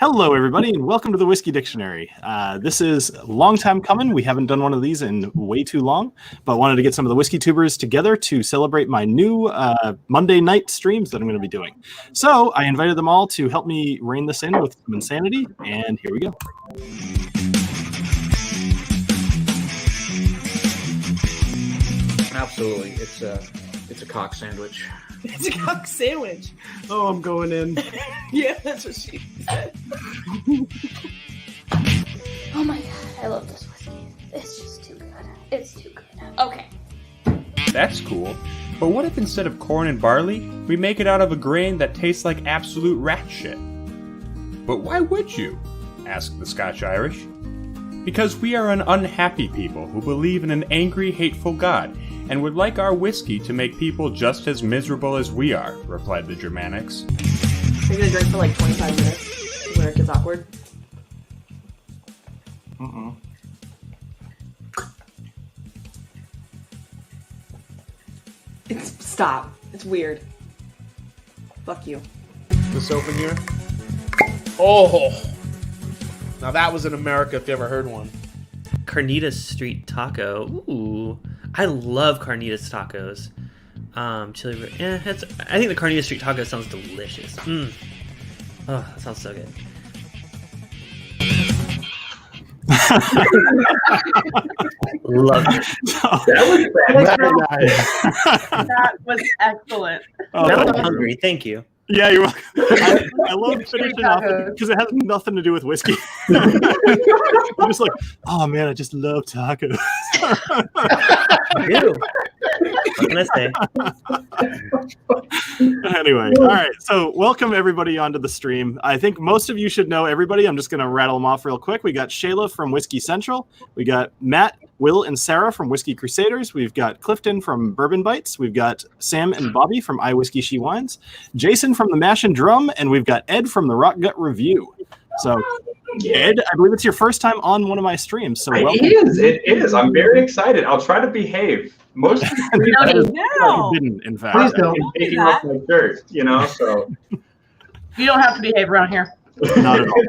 Hello, everybody, and welcome to the Whiskey Dictionary. This is a long time coming. We haven't done one of these in way too long, but wanted to get some of the WhiskeyTubers together to celebrate my new Monday night streams that I'm going to be doing. So I invited them all to help me rein this in with some insanity, and here we go. Absolutely, it's a cock sandwich. It's a cock sandwich. Oh, I'm going in. Yeah, that's what she said. Oh my god, I love this whiskey. It's just too good. It's too good. Okay. That's cool. But what if instead of corn and barley, we make it out of a grain that tastes like absolute rat shit? But why would you? Asked the Scotch Irish. Because we are an unhappy people who believe in an angry, hateful God, and would like our whiskey to make people just as miserable as we are, replied the Germanics. Are you gonna drink for like 25 minutes where it gets awkward? Stop. It's weird. Fuck you. This open here. Oh! Now that was in America if you ever heard one. Carnitas Street Taco. Ooh, I love Carnitas tacos. Chili. I think the Carnitas Street Taco sounds delicious. Oh, that sounds so good. Love it. That was excellent. Now I'm hungry. Thank you. Yeah, you're welcome. I love finishing off because it has nothing to do with whiskey. I'm just like, oh man, I just love tacos. Ew. What can I say? Anyway, all right. So welcome everybody onto the stream. I think most of you should know everybody. I'm just going to rattle them off real quick. We got Shayla from Whiskey Central. We got Matt, Will, and Sarah from Whiskey Crusaders. We've got Clifton from Bourbon Bites. We've got Sam and Bobby from I Whiskey She Wines. Jason from the Mash and Drum, and we've got Ed from the Rock Gut Review. So, Ed, I believe it's your first time on one of my streams. So welcome. It is. I'm very excited. I'll try to behave. Most of No. Didn't, in fact. Please don't. I'm taking off my shirt, so. You don't have to behave around here. Not at all.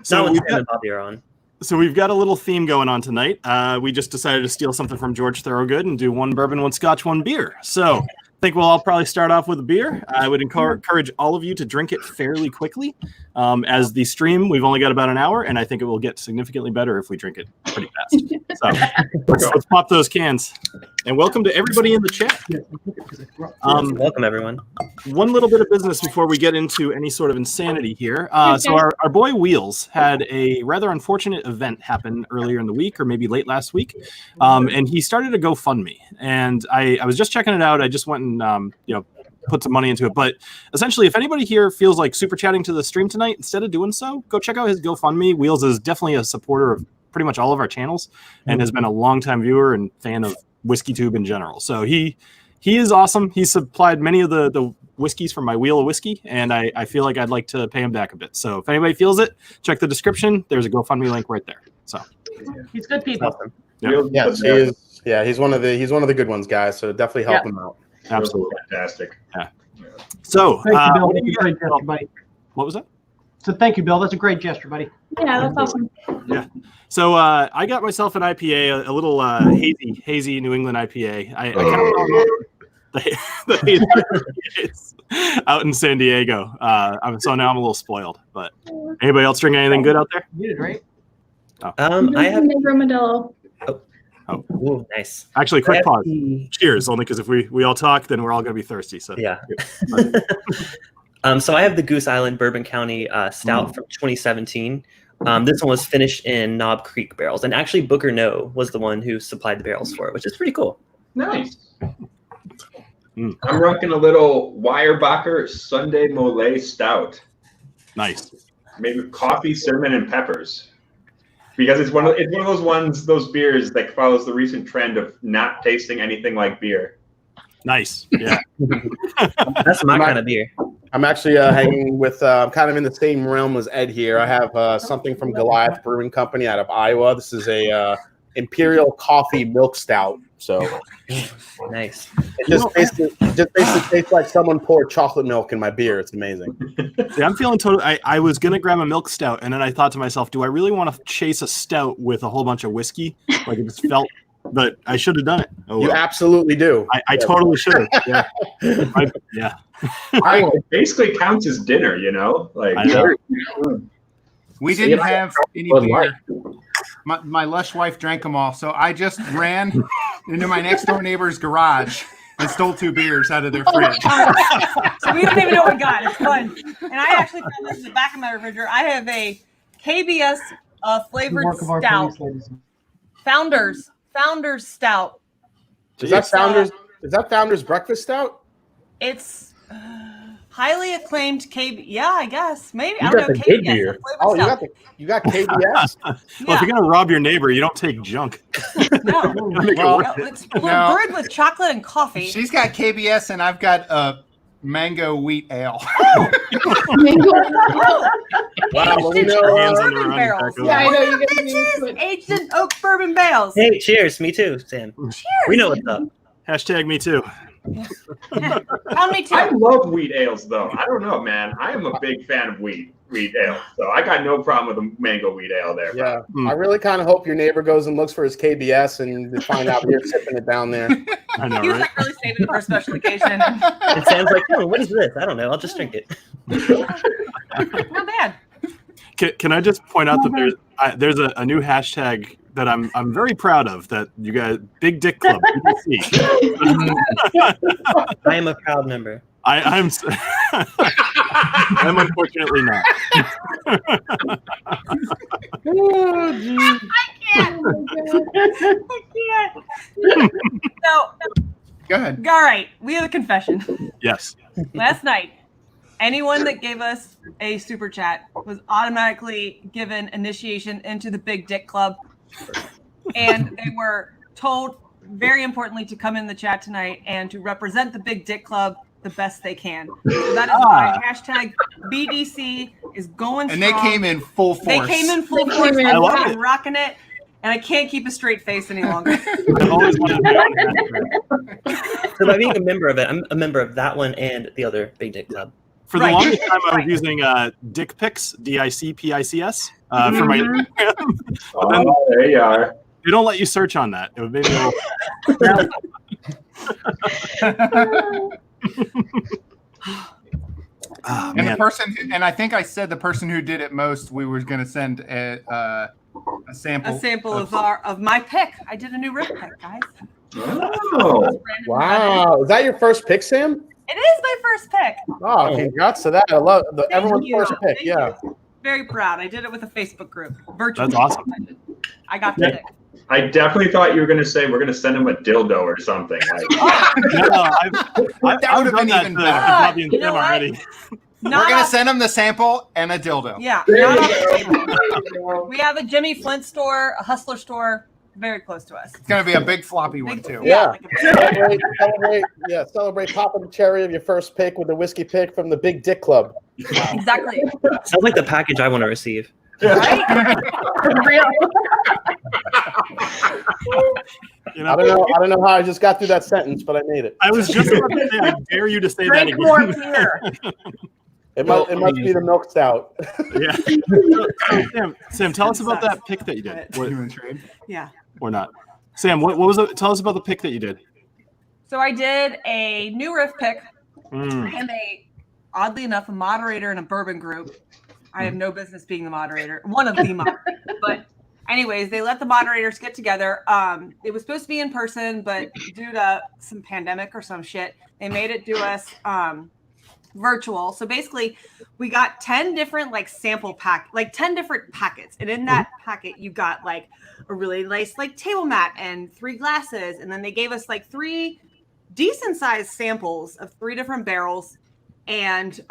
So we've got Bobby are on. So we've got a little theme going on tonight. We just decided to steal something from George Thorogood and do one bourbon, one scotch, one beer. So I think we'll all probably start off with a beer. I would encourage all of you to drink it fairly quickly. As the stream, we've only got about an hour, and I think it will get significantly better if we drink it pretty fast. So let's pop those cans. And welcome to everybody in the chat. Welcome, everyone. One little bit of business before we get into any sort of insanity here. So our boy Wheels had a rather unfortunate event happen earlier in the week, or maybe late last week, and he started a GoFundMe. And I was just checking it out. I just went and put some money into it. But essentially, if anybody here feels like super chatting to the stream tonight, instead of doing so, go check out his GoFundMe. Wheels is definitely a supporter of pretty much all of our channels and has been a longtime viewer and fan of WhiskeyTube in general. So he is awesome. He supplied many of the whiskeys from my wheel of whiskey, and I feel like I'd like to pay him back a bit. So if anybody feels it, check the description. There's a GoFundMe link right there. So He's good people. Awesome. Yes, he is. Yeah, he's one of the good ones, guys. So definitely help him out. Absolutely Fantastic. Yeah. So Thank you, Bill. what do That's you a great guys- gesture, buddy. what was that? So thank you, Bill. That's a great gesture, buddy. Yeah, that's awesome. Yeah. So I got myself an IPA, a little hazy New England IPA. I kind of the hazy IPAs out in San Diego. So now I'm a little spoiled. But anybody else drink anything good out there? You did right. I have. Negro Oh, Ooh, nice. actually, I quick have pause. the- Cheers, only because if we all talk, then we're all gonna be thirsty. So Yeah. So I have the Goose Island Bourbon County Stout from 2017. This one was finished in Knob Creek barrels, and actually Booker No was the one who supplied the barrels for it, which is pretty cool. Nice. I'm rocking a little Weyerbacher Sunday Mole Stout. nice. Made with coffee, cinnamon, and peppers. Because it's one of those beers that follows the recent trend of not tasting anything like beer. Nice. Yeah. That's my kind of beer. I'm actually hanging with kind of in the same realm as Ed here. I have something from Goliath Brewing Company out of Iowa. This is a Imperial Coffee Milk Stout. So Nice. it just basically tastes like someone poured chocolate milk in my beer. It's amazing. See, I'm feeling totally. I was gonna grab a milk stout, and then I thought to myself, do I really want to chase a stout with a whole bunch of whiskey? Like it just felt, but I should have done it. Oh, You well. absolutely do. I totally should have. Yeah. Yeah. It basically counts as dinner, you know. Like I know. We See, didn't I have any Bud beer. Light. My lush wife drank them all, so I just ran into my next door neighbor's garage and stole 2 beers out of their fridge. So we don't even know what we got. It's fun. And I actually found this in the back of my refrigerator. I have a KBS flavored stout. Founders stout. Is that Founders Breakfast Stout? It's highly acclaimed KB. Yeah, I guess maybe. I You don't got know. the good KBS, beer. a flavored Oh, stout. you got KBS. Well, if you're gonna rob your neighbor, you don't take junk. No, Make it Well, worth it. it's brewed with chocolate and coffee. She's got KBS, and I've got a mango wheat ale. Oh, Wow, well, we aged in know, bourbon barrels. Yeah, I know you guys Bitches, aged in oak bourbon barrels. Hey, cheers. Me too, Sam. Cheers. We know what's up. Hashtag me too. How many I two? love wheat ales, though. I don't know, man. I am a big fan of wheat ale, so I got no problem with a mango wheat ale there. Yeah, I really kind of hope your neighbor goes and looks for his KBS and to find out you're sipping it down there. I know, He was right? like really saving it for a special occasion. It sounds like, oh, what is this? I don't know. I'll just drink it. Not bad. Can I just point out that there's a new hashtag that I'm very proud of, that you guys, Big Dick Club, BBC. I am a proud member. I'm I'm unfortunately not. I can't. So, Go ahead. all right, we have a confession. Yes. Last night, anyone that gave us a super chat was automatically given initiation into the Big Dick Club, and they were told, very importantly, to come in the chat tonight and to represent the Big Dick Club the best they can. So that is why hashtag BDC is going And they strong. came in full force. They came in full force. I love I'm it. rocking it, and I can't keep a straight face any longer. I've always wanted to be on hashtag. So by being a member of it, I'm a member of that one and the other Big Dick Club. For the Right. longest time, I was Right. using Dick Pics, DICPICS, for my Instagram. But then Oh, there you are. they don't let you search on that. It would make me Ah, And man. the person, and I think I said the person who did it most, we were going to send a sample. A sample of my pick. I did a new riff pick, guys. Oh, Wow, is that your first pick, Sam? It is my first pick. Oh, congrats to that! I love everyone's you. first pick. Thank Yeah. you. Very proud. I did it with a Facebook group. Virtual. That's awesome. I got the pick. I definitely thought you were going to say we're going to send him a dildo or something. Like, No, I've That would've done been that even to better. Bobby and You know Tim what? already. We're Not going to off- send them the sample and a dildo. Yeah. There Not you off the go. table. We have a Jimmy Flint store, a Hustler store, very close to us. It's going to be a big floppy one, Big- too. Yeah. like a- Celebrate popping the cherry of your first pick with a whiskey pick from the Big Dick Club. exactly. Sounds like the package I want to receive. Right? You I don't know how I just got through that sentence, but I made it. I was just about to say, I dare you to say that Drink more again. beer. It must be the milk stout. Yeah. Sam, tell us about that pick that you did. What, Human trade. Yeah. or not. Sam, what was it? Tell us about the pick that you did. So I did a new riff pick Mm. and oddly enough, a moderator in a bourbon group. I have no business being the moderator, one of the moderators. But anyways, they let the moderators get together. It was supposed to be in person, but due to some pandemic or some shit, they made it do us virtual. So basically, we got 10 different sample 10 different packets. And in that packet, you got a really nice table mat and 3 glasses. And then they gave us 3 decent sized samples of 3 different barrels. And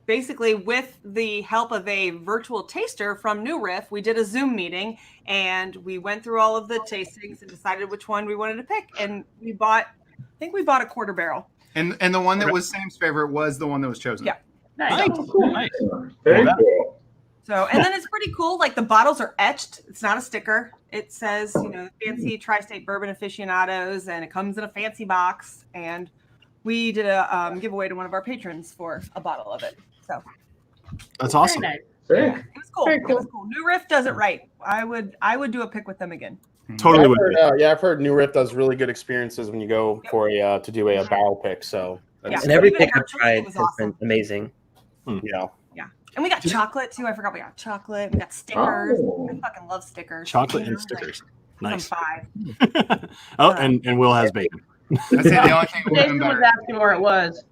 basically, with the help of a virtual taster from New Riff, we did a Zoom meeting and we went through all of the tastings and decided which one we wanted to pick. And I think we bought a quarter barrel. And the one that was Sam's favorite was the one that was chosen. Yeah. Nice. Nice. very cool. So, and then it's pretty cool. Like the bottles are etched. It's not a sticker. It says, fancy tri-state bourbon aficionados, and it comes in a fancy box. And we did a giveaway to one of our patrons for a bottle of it. So that's awesome. Very nice. It was cool. It was cool. New Riff does it right. I would do a pick with them again. Totally. I've heard New Riff does really good experiences when you go for to do a barrel pick. So and every pick I've tried has been amazing. Yeah. And we got chocolate too. I forgot we got chocolate. We got stickers. I fucking love stickers. Chocolate and stickers. Nice. I'm 5. and Will has bacon. That's the only thing Jason was asking where it was.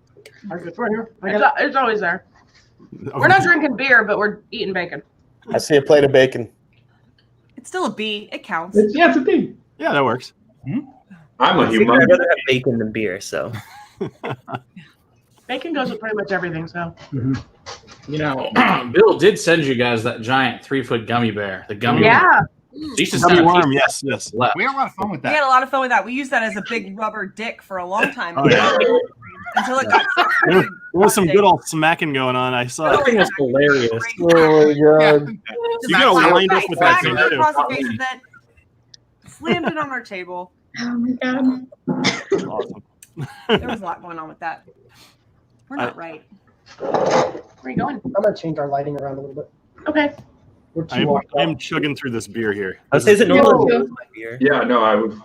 It's right here. It's always there. We're not drinking beer, but we're eating bacon. I see a plate of bacon. It's still a B. It counts. It's a B. Yeah, that works. I'm a human. I'd rather have bacon than beer, so. Bacon goes with pretty much everything, so. Bill did send you guys that giant 3-foot gummy bear. The gummy worm. Gummy worm, yes. Left. We had a lot of fun with that. We had a lot of fun with that. We used that as a big rubber dick for a long time. Oh, yeah. Until it got There was some good old smacking going on. I saw That thing was hilarious. Oh my god! You gotta wind up with that thing Smacked too. across the face with it. Slammed it on our table. Oh my god. Awesome. There was a lot going on with that. We're not right. Where are you going? I'm gonna change our lighting around a little bit. Okay. We're too I'm chugging through this beer here. I would say, is it normal to my beer? Yeah, no, I would.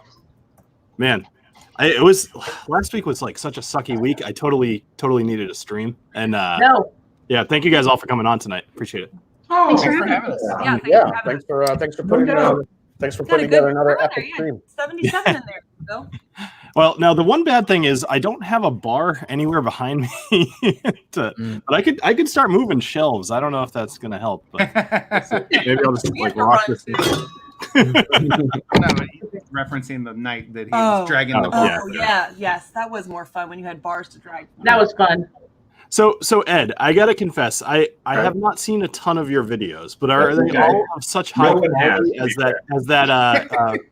Man, it was last week was like such a sucky week. I totally needed a stream. And yeah, thank you guys all for coming on tonight. Appreciate it. Oh, Thanks for having us. Yeah, Thanks for putting it on. Thanks for putting together another epic stream. 77 in there, Bill. Well, now the one bad thing is I don't have a bar anywhere behind me, but I could start moving shelves. I don't know if that's gonna help, but maybe I'll just like rock this. Referencing the night that he was dragging the bar. Yes, that was more fun when you had bars to drag. That was fun. So Ed, I gotta confess, I have not seen a ton of your videos, but are they all of such high quality as that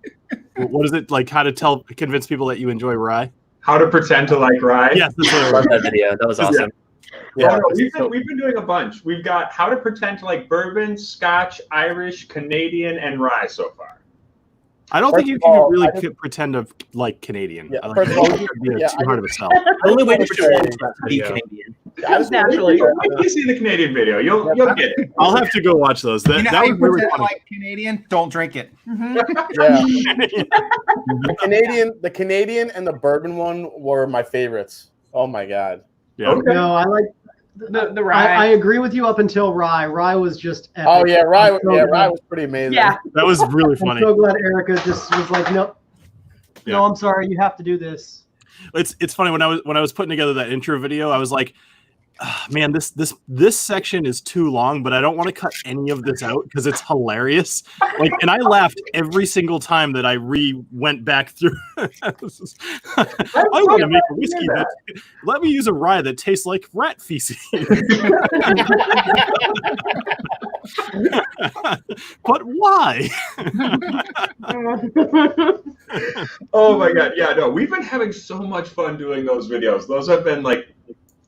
what is it like? How to convince people that you enjoy rye? How to pretend to like rye? Yes, that's what I love that video. That was awesome. Yeah, we've been doing a bunch. We've got how to pretend to like bourbon, Scotch, Irish, Canadian, and rye so far. I don't think you can really pretend to like Canadian. Yeah, I like it'd be too hard of a sell. The only way to show it is to be Canadian. Naturally. When you see the Canadian video, you'll get it. I'll have to go watch those. That You know how you was really pretend funny. like Canadian? Don't drink it. The Canadian and the bourbon one were my favorites. Oh my god. Yeah. Okay. No, I like The rye. I agree with you up until rye. Rye was just epic. Oh yeah, rye. I'm so Yeah, glad- rye was pretty amazing. Yeah. That was really I'm funny. so glad Erica just was like, nope. Yeah. No, I'm sorry. You have to do this. It's funny when I was putting together that intro video, I was like, man, this section is too long, but I don't want to cut any of this out because it's hilarious. Like, and I laughed every single time that I went back through. I want to make a whiskey. Let me use a rye that tastes like rat feces. But why? Oh my god, yeah, no, we've been having so much fun doing those videos. Those have been like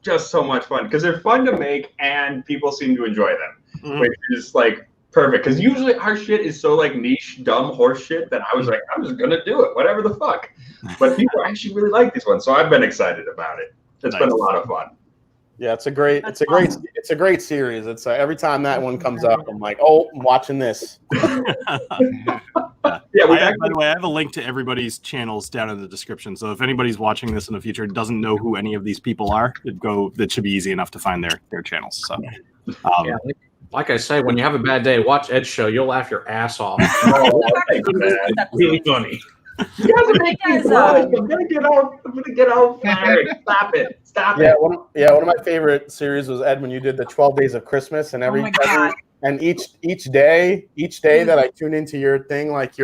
just so much fun because they're fun to make and people seem to enjoy them, which is like perfect. Because usually our shit is so like niche, dumb horse shit that I was like, I'm just gonna do it, whatever the fuck. But people actually really like these ones, so I've been excited about it. It's been a lot of fun. Yeah, it's a great series. It's every time that one comes up, I'm like, oh, I'm watching this. Yeah, by the way, I have a link to everybody's channels down in the description. So if anybody's watching this in the future doesn't know who any of these people are, that should be easy enough to find their channels. So, yeah, like I say, when you have a bad day, watch Ed's show. You'll laugh your ass off. Really funny. You guys are making me laugh. I'm gonna get all fired. Stop it. One of my favorite series was Ed when you did the 12 Days of Christmas, and each day that I tune into your thing, like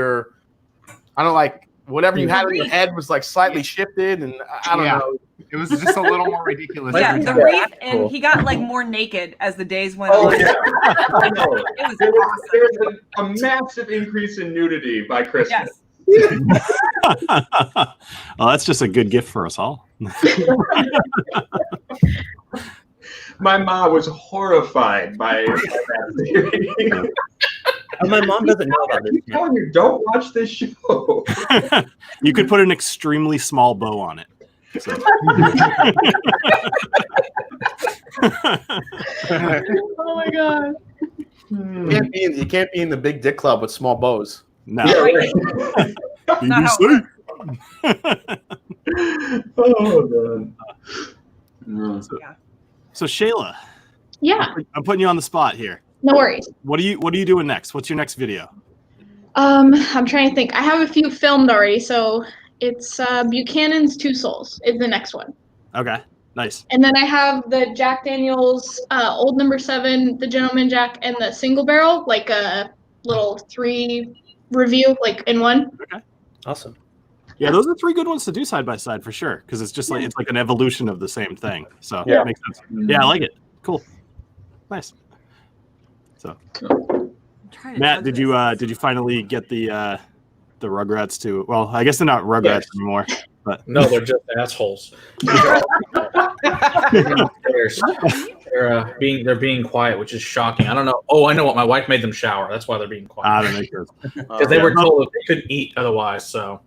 like whatever you had in your head was like slightly shifted, and I don't know. It was just a little more ridiculous. Yeah, the reef, and he got like more naked as the days went on. Yeah. It was there was a massive increase in nudity by Christmas. Yes. Well, that's just a good gift for us all. My mom was horrified by that theory. My mom doesn't know about this. I'm telling you, don't watch this show. You could put an extremely small bow on it. So. Oh my god. You can't be in the big dick club with small bows. No. Yeah, Not oh man. So Shayla, Yeah, I'm putting you on the spot here. no worries. What are you doing next? What's your next video? I'm trying to think. I have a few filmed already, so it's Buchanan's Two Souls is the next one. Okay, nice. And then I have the Jack Daniel's Old Number 7, the Gentleman Jack, and the Single Barrel, like a little 3 review, like in one. Okay, Awesome. yeah, those are 3 good ones to do side by side for sure, because it's just like it's like an evolution of the same thing. So Yeah. it makes sense. Yeah, I like it. Cool, nice. So Matt, did you finally get the Rugrats to? Well, I guess they're not Rugrats anymore, but No, they're just assholes. They're being quiet, which is shocking. I don't know. Oh, I know what. My wife made them shower. That's why they're being quiet. that makes sense. Because they were told that they couldn't eat otherwise. So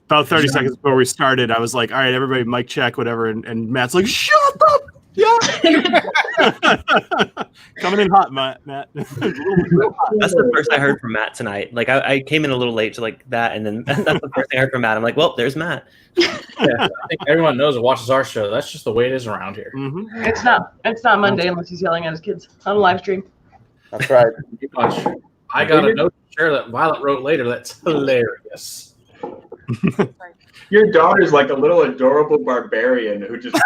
About 30 seconds before we started, I was like, "All right, everybody, mic check, whatever," and Matt's like, "Shut up." Yeah. Coming in hot, Matt. That's the first I heard from Matt tonight. Like I came in a little late to like that, and then that's the first thing I heard from Matt. I'm like, well, there's Matt. yeah, I think everyone knows that watches our show. That's just the way it is around here. Mm-hmm. It's not Monday unless he's yelling at his kids on a live stream. That's right. I got a note to share that Violet wrote later. That's hilarious. Your daughter's like a little adorable barbarian who just.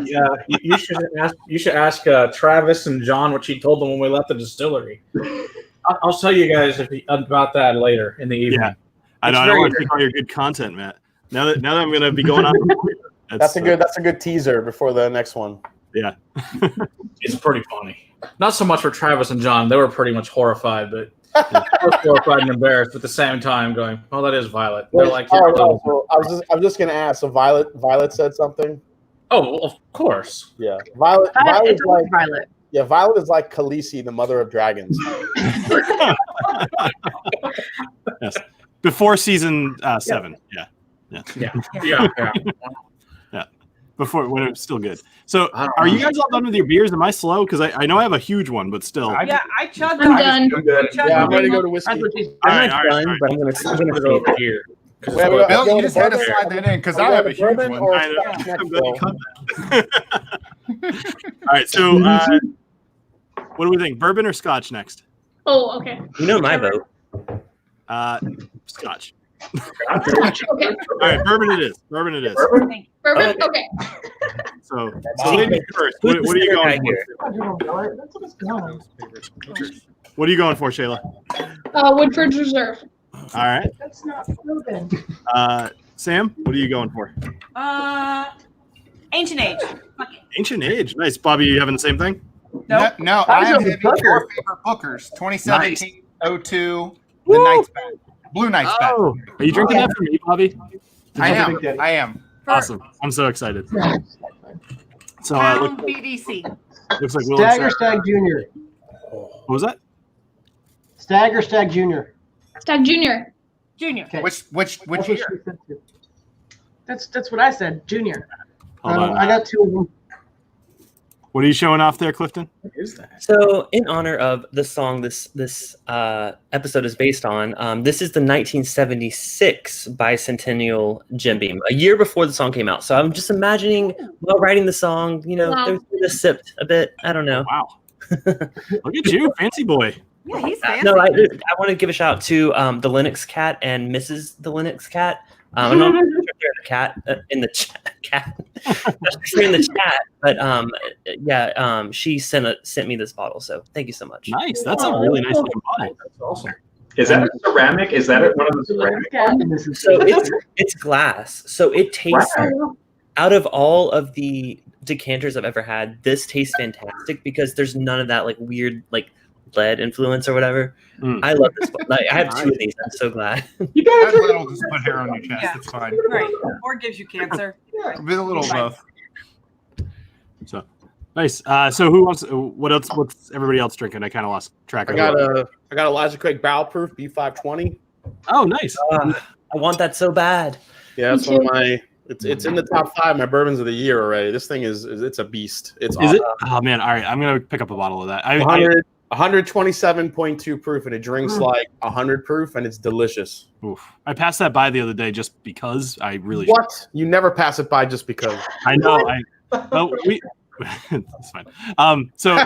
Yeah, you should ask Travis and John what she told them when we left the distillery. I'll tell you guys about that later in the evening. Yeah, I know. I don't want to take all your good content, Matt. Now that I'm going to be going on. That's a good teaser before the next one. Yeah, It's pretty funny. Not so much for Travis and John; they were pretty much horrified, but horrified and embarrassed at the same time. Going, "Oh, that is Violet." They're like, so I was just gonna ask. So Violet said something. "Oh, well, of course." Yeah, Violet It's is like Violet. Yeah, Violet is like Khaleesi, the mother of dragons. yes. Before season 7. Yeah. Before, when it was still good. So, are you guys all done with your beers? Am I slow? Because I know I have a huge one, but still. Yeah, I chugged. I'm done. Yeah, I'm ready to go to whiskey. All right. But I'm gonna Go over here. Bill, you just had to slide that in because I have a huge one. I'm glad you caught that. All right. So, what do we think? Bourbon or Scotch next? Oh, okay. You know my vote. Scotch. Okay. All right, bourbon it is. Bourbon it is. Bourbon. Okay. So ladies first. What are you going for? What are you going for, Shayla? Woodford's Reserve. All right. That's not bourbon. Sam, what are you going for? Ancient Age. Fuck it. Ancient Age. Nice. Bobby, you having the same thing? Nope. No, I am having your favorite Booker's 2017 02, the Knights back. Blue Knights back. Oh, are you drinking that for me, Bobby? I am. Awesome. I'm so excited. So Pound BDC. looks like Will Stagg and or Sarah. Stagg Jr. What was that? Stagg or Stagg Jr. Stagg Jr. Junior. Okay. Which That's what year? she said too. That's what I said. Junior. Hold on. I got 2 of them. What are you showing off there, Clifton? What is that? So, in honor of the song this episode is based on, this is the 1976 bicentennial Jim Beam, a year before the song came out. So I'm just imagining while writing the song, Wow. there's just sipped a bit. I don't know. Wow. Look at you, fancy boy. Yeah, he's fancy. No, I want to give a shout out to the Linux Cat and Mrs. the Linux Cat. I'm not sure if they're the cat in the chat. In the chat, but she sent me this bottle, so thank you so much. Nice. That's a really nice looking bottle. That's awesome. Is that a ceramic? Is that one of the ceramic? So it's glass. So it tastes out of all of the decanters I've ever had, this tastes fantastic because there's none of that like weird like lead influence or whatever. I love this. Like, I have 2 of these. I'm so glad. You guys will just put hair on your chest. Yeah. It's fine. Right. Or it gives you cancer. With a little of both. So nice. So who wants? What else? What's everybody else drinking? I kind of lost track. I got Elijah Craig Barrel Proof B520. Oh, nice. I want that so bad. Yeah, that's one of my. It's in the top 5 of my bourbons of the year already. This thing is it's a beast. It's Is it? Oh man! All right, I'm gonna pick up a bottle of that. 127.2 proof, and it drinks like 100 proof, and it's delicious. Oof. I passed that by the other day just because I really. What? You never pass it by just because. I know. Well, it's fine. So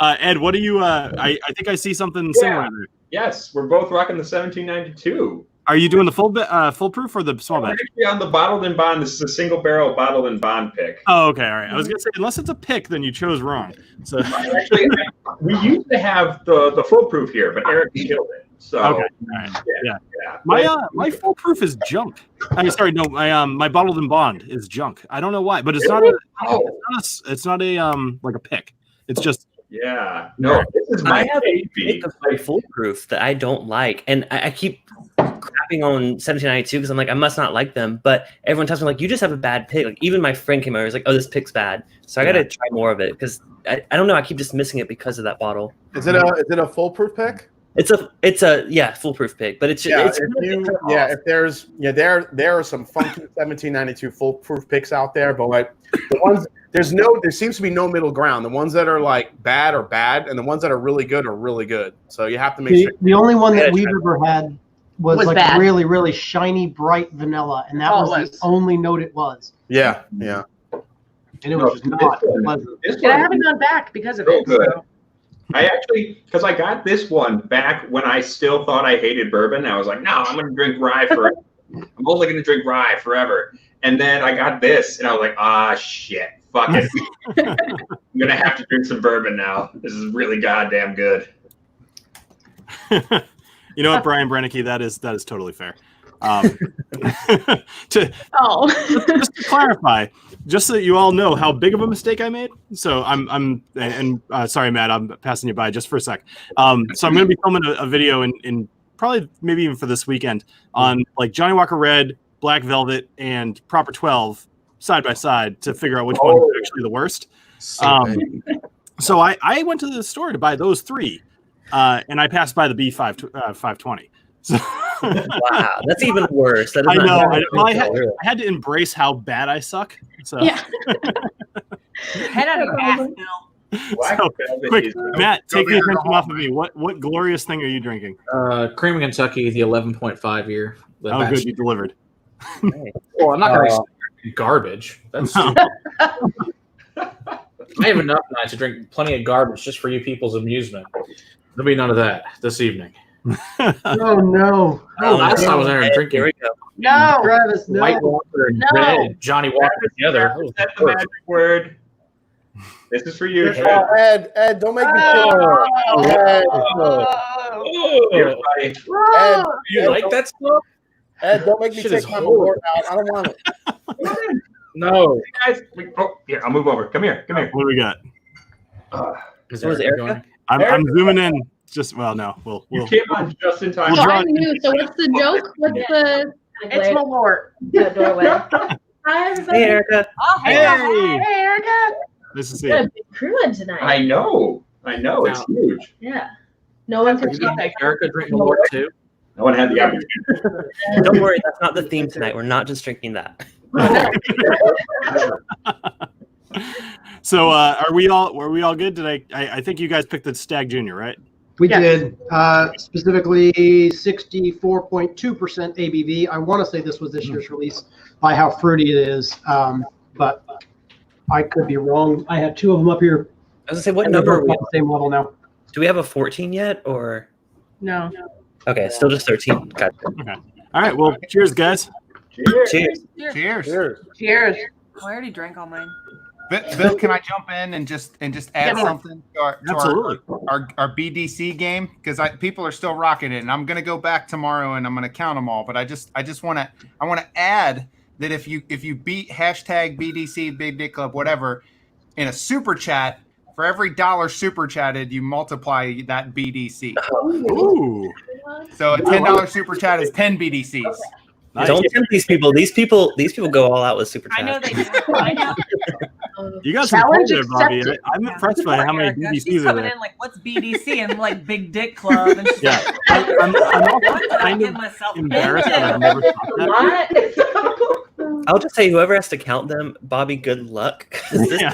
Ed, what do you? I think I see something similar there. Yes, we're both rocking the 1792. Are you doing the full proof or the small batch? Actually, on the bottled and bond, this is a single barrel bottled and bond pick. Oh, okay, all right. I was gonna say unless it's a pick, then you chose wrong. So actually, we used to have the full proof here, but Eric killed it. So okay, all right. Yeah. My full proof is junk. I'm sorry, no, my bottled and bond is junk. I don't know why, but it's not a like a pick. It's just no. This is my I have a baby. pick of my full proof that I don't like, and I keep crapping on 1792 because I'm like, I must not like them. But everyone tells me like, you just have a bad pick. Like even my friend came over, he's like, oh, this pick's bad. So I got to try more of it because I don't know. I keep just missing it because of that bottle. Is it a foolproof pick? It's a foolproof pick, but it's there are some funky 1792 foolproof picks out there, but like the ones there seems to be no middle ground. The ones that are like bad are bad, and the ones that are really good are really good. So you have to make sure. The only one that we've ever had was like bad. really, really shiny, bright vanilla, and that was the only note it was. Yeah. And it was just not pleasant. I haven't gone back because of it. Good. So. I actually, because I got this one back when I still thought I hated bourbon. I was like, no, I'm going to drink rye forever. I'm only going to drink rye forever. And then I got this, and I was like, shit, fuck it. I'm going to have to drink some bourbon now. This is really goddamn good. You know what, Brian Brennicky, that is totally fair. Just to clarify, just so that you all know how big of a mistake I made. So sorry, Matt, I'm passing you by just for a sec. So I'm going to be filming a video in probably maybe even for this weekend on like Johnny Walker Red, Black Velvet, and Proper 12 side by side to figure out which one is actually the worst. So I went to the store to buy those 3, and I passed by the B520. So wow, that's even worse. That is I know. I had to embrace how bad I suck. So Head out of your ass, Bill. So, quick, Matt, take the attention off of me. What glorious thing are you drinking? Cream Kentucky, the 11.5 year. Oh, good, you delivered. Well, I'm not going to garbage. That's. I have enough tonight to drink plenty of garbage just for you people's amusement. There'll be none of that this evening. Oh no! Last time I was there and drinking. Here we go. No, Travis, no. White Walker and red Johnny Walker together. That's the magic word. This is for you, Ed, don't make me Ed, you like that stuff? Ed, don't make me take my award out. I don't want it. No. Guys, here, I'll move over. Come here. What do we got? Is Erica? I'm zooming in. Just no. You came on just in time. So I'm new. So what's the joke? What's the? It's Malort. The doorway. Hi, everybody. Hey, Erica. Oh, Hey, Erica. nice to see Got you. a big crew in tonight. I know. It's huge. Yeah. No one can Did you make Erica drink Malort too? No one had the opportunity. Don't worry, that's not the theme tonight. We're not just drinking that. So were we all good? Did I think you guys picked the Stagg Jr, right? We did. Specifically 64.2% ABV. I want to say this was this year's release by how fruity it is, but I could be wrong. I have 2 of them up here. I was gonna say, what number are we at the same level now? Do we have a 14 yet, or? No. Okay, still just 13. Gotcha. Okay. All right. Well, cheers, guys. Cheers. Cheers. I already drank all mine. Bill, can I jump in and just add something to our BDC game? Because people are still rocking it, and I'm going to go back tomorrow and I'm going to count them all. But I want to add that if you beat hashtag BDC Big Dick Club whatever in a super chat, For every $1 super chatted, you multiply that BDC. Ooh. So a $10 super chat is 10 BDCs. Nice. Don't tempt these people. These people go all out with super chat. I know they do. I know. You got some Challenge there, Bobby. accepted. I'm impressed by how many She's BDCs are coming there. in like, what's BDC? And like Big Dick Club. And she's Yeah, like, I'm also what did I kind get of myself embarrassed that I've into? never thought that. I'll just say, whoever has to count them, Bobby, good luck. 'Cause this Yeah.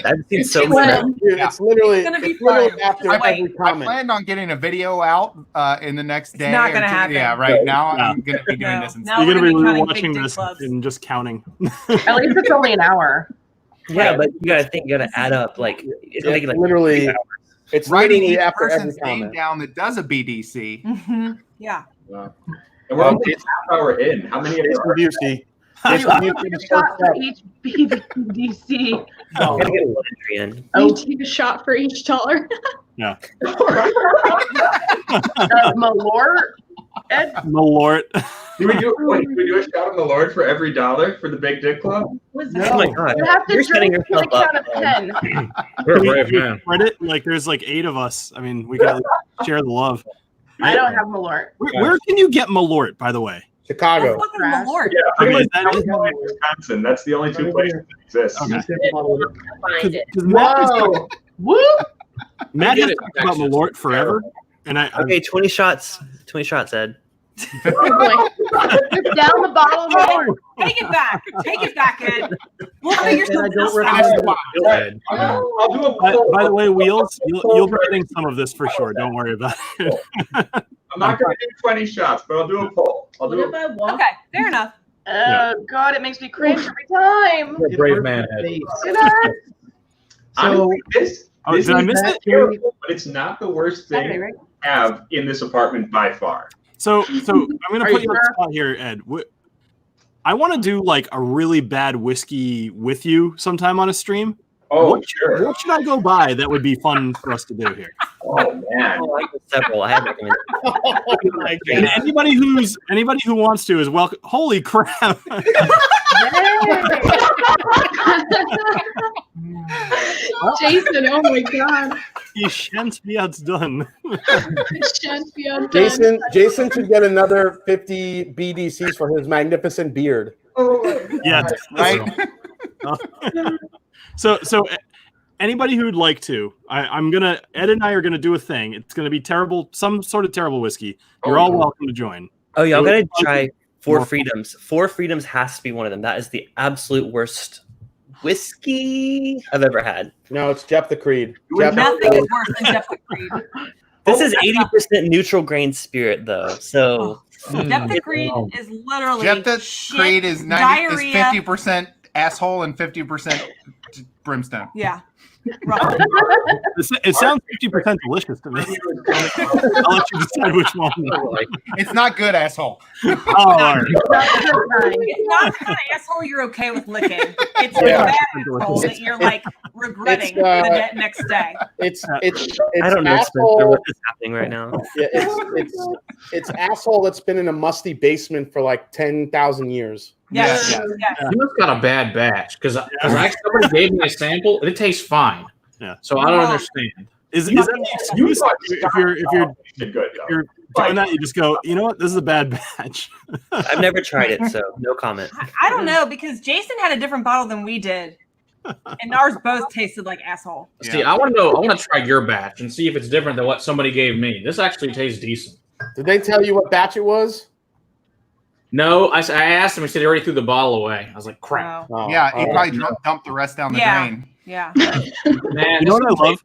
I've seen so It's many. It's literally, It's gonna be literally fun. after Just every wait. I comment. planned on getting a video out in the next day. not or gonna two. happen. Yeah, right now Yeah. I'm going to be doing No. this instead. Now You're we're gonna be gonna be counting watching big this dick clubs. and just counting. At least it's only an hour. Yeah, but you gotta think. You gotta add up. Like it's gonna take like literally, 3 hours. it's Writing literally each after every person's name comment. down that does a BDC. Yeah. And we're only half hour in. How many of Jason you are? Busey. You Jason have Busey, a the shot first for step. each BDC. You gotta get one entry in. You take a shot for each $1. Malort. Ed? Malort. Do we do a shot on the Lord for every $1 for the Big Dick Club? Oh my god. You have to You're setting drink to the yourself count up. of 10. We're a brave man. Credit, like there's like 8 of us. I mean, we gotta share the love. I don't have Malort. Where can you get Malort, by the way? Chicago. That's fucking the Lord. Yeah, Okay, okay, is that- Wisconsin. That's the only two places that exist. Okay. Find it. Because Matt has Woo! Matt I has get it. talked about Malort forever, and I Okay, 20 shots. 20 shots, Ed. Down the bottle of Malort. Take it back. Take it back, Ed. We'll figure And I something don't else out. recommend it. I'll do a by poll. the way, Wheels, you'll be getting some of this for sure. Don't worry about it. I'm not going to do 20 shots, but I'll do a poll. I'll What do if I walk? Okay, fair enough. Oh, God, it makes me cringe every time. We're a brave man. Ed. Look at that. Honestly, this Oh, did I miss is it? terrible, but it's not the worst thing Saturday, right? I have in this apartment by far. So I'm gonna Are put you you on the sure? spot here, Ed. I want to do like a really bad whiskey with you sometime on a stream. Oh, sure. What should I go buy that would be fun for us to do here? Oh, man. Oh, I got several. I have recommendations. And anybody who wants to is welcome. Holy crap! Jason, oh my god. You shan't be outdone. Shan't be undone. Jason should get another 50 BDCs for his magnificent beard. Yeah, Right? So anybody who'd like to, Ed and I are gonna do a thing. It's gonna be terrible, some sort of terrible whiskey. You're all welcome to join. Oh, y'all So- gotta try Four More- Freedoms. Four Freedoms has to be one of them. That is the absolute worst whiskey I've ever had. No, it's Jeff the Creed. Jeff Nothing is worse than Jeff the Creed. This is 80% neutral grain spirit, though. So Jeff the Creed is literally Jeff the shit, Creed is diarrhea. 50% asshole and 50% brimstone. Yeah. It sounds 50% delicious to me. I'll let you decide which one. It's not good, asshole. Oh, all right. It's not the kind of asshole you're okay with licking. It's the Yeah. bad asshole that you're like regretting it's, the next day. It's I don't know, Spencer, asshole. what is happening right now. Yeah, it's asshole that's been in a musty basement for like 10,000 years. Yes. Yeah. Yes. You must got a bad batch because somebody gave me a sample and it tastes fine. Yeah. So I don't understand. Is that the excuse? If you're doing that, you just go, you know what? This is a bad batch. I've never tried it, so no comment. I don't know because Jason had a different bottle than we did. And ours both tasted like asshole. See, I want to know. I want to try your batch and see if it's different than what somebody gave me. This actually tastes decent. Did they tell you what batch it was? No, I asked him. He said he already threw the bottle away. I was like, crap. Oh, Yeah, he oh, probably dumped the rest down the drain. Yeah. Man, You know what I love?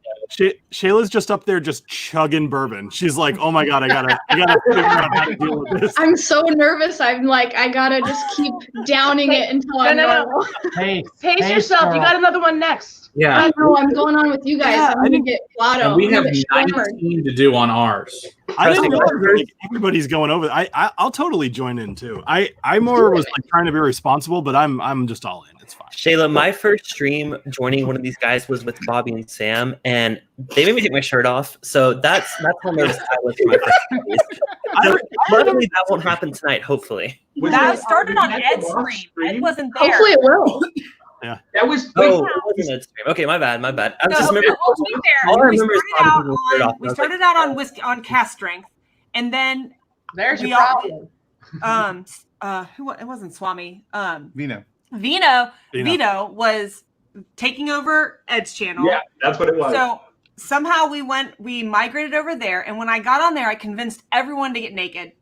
Shayla's just up there just chugging bourbon. She's like, oh my God, I gotta figure out how to deal with this. I'm so nervous. I'm like, I gotta just keep downing it until I'm No. normal. Hey, Pace hey, yourself. You Sarah. got another one next. Yeah. I know I'm going on with you guys. Yeah, I'm gonna get Blotto. And we I'm have gonna get hammered. 19 to do on ours. I didn't know like, everybody's going over. I'll totally join in too. I more was like trying to be responsible, but I'm just all in. It's fine. Shayla, my first stream joining one of these guys was with Bobby and Sam, and they made me take my shirt off. So that's how nervous I was for my first stream. So luckily, that won't happen tonight. Hopefully. That started on Ed's screen. Ed wasn't there. Hopefully it will. That was Oh, it wasn't Ed's stream. Okay, my bad. I No, just okay, remember. well, to be fair, all I we remember is started out Bobby being on, we started out on whiskey on cast strength, and then There's we your all problem. it wasn't Swami. Vino. Vito was taking over Ed's channel. Yeah, that's what it was. So somehow we migrated over there, and when I got on there, I convinced everyone to get naked.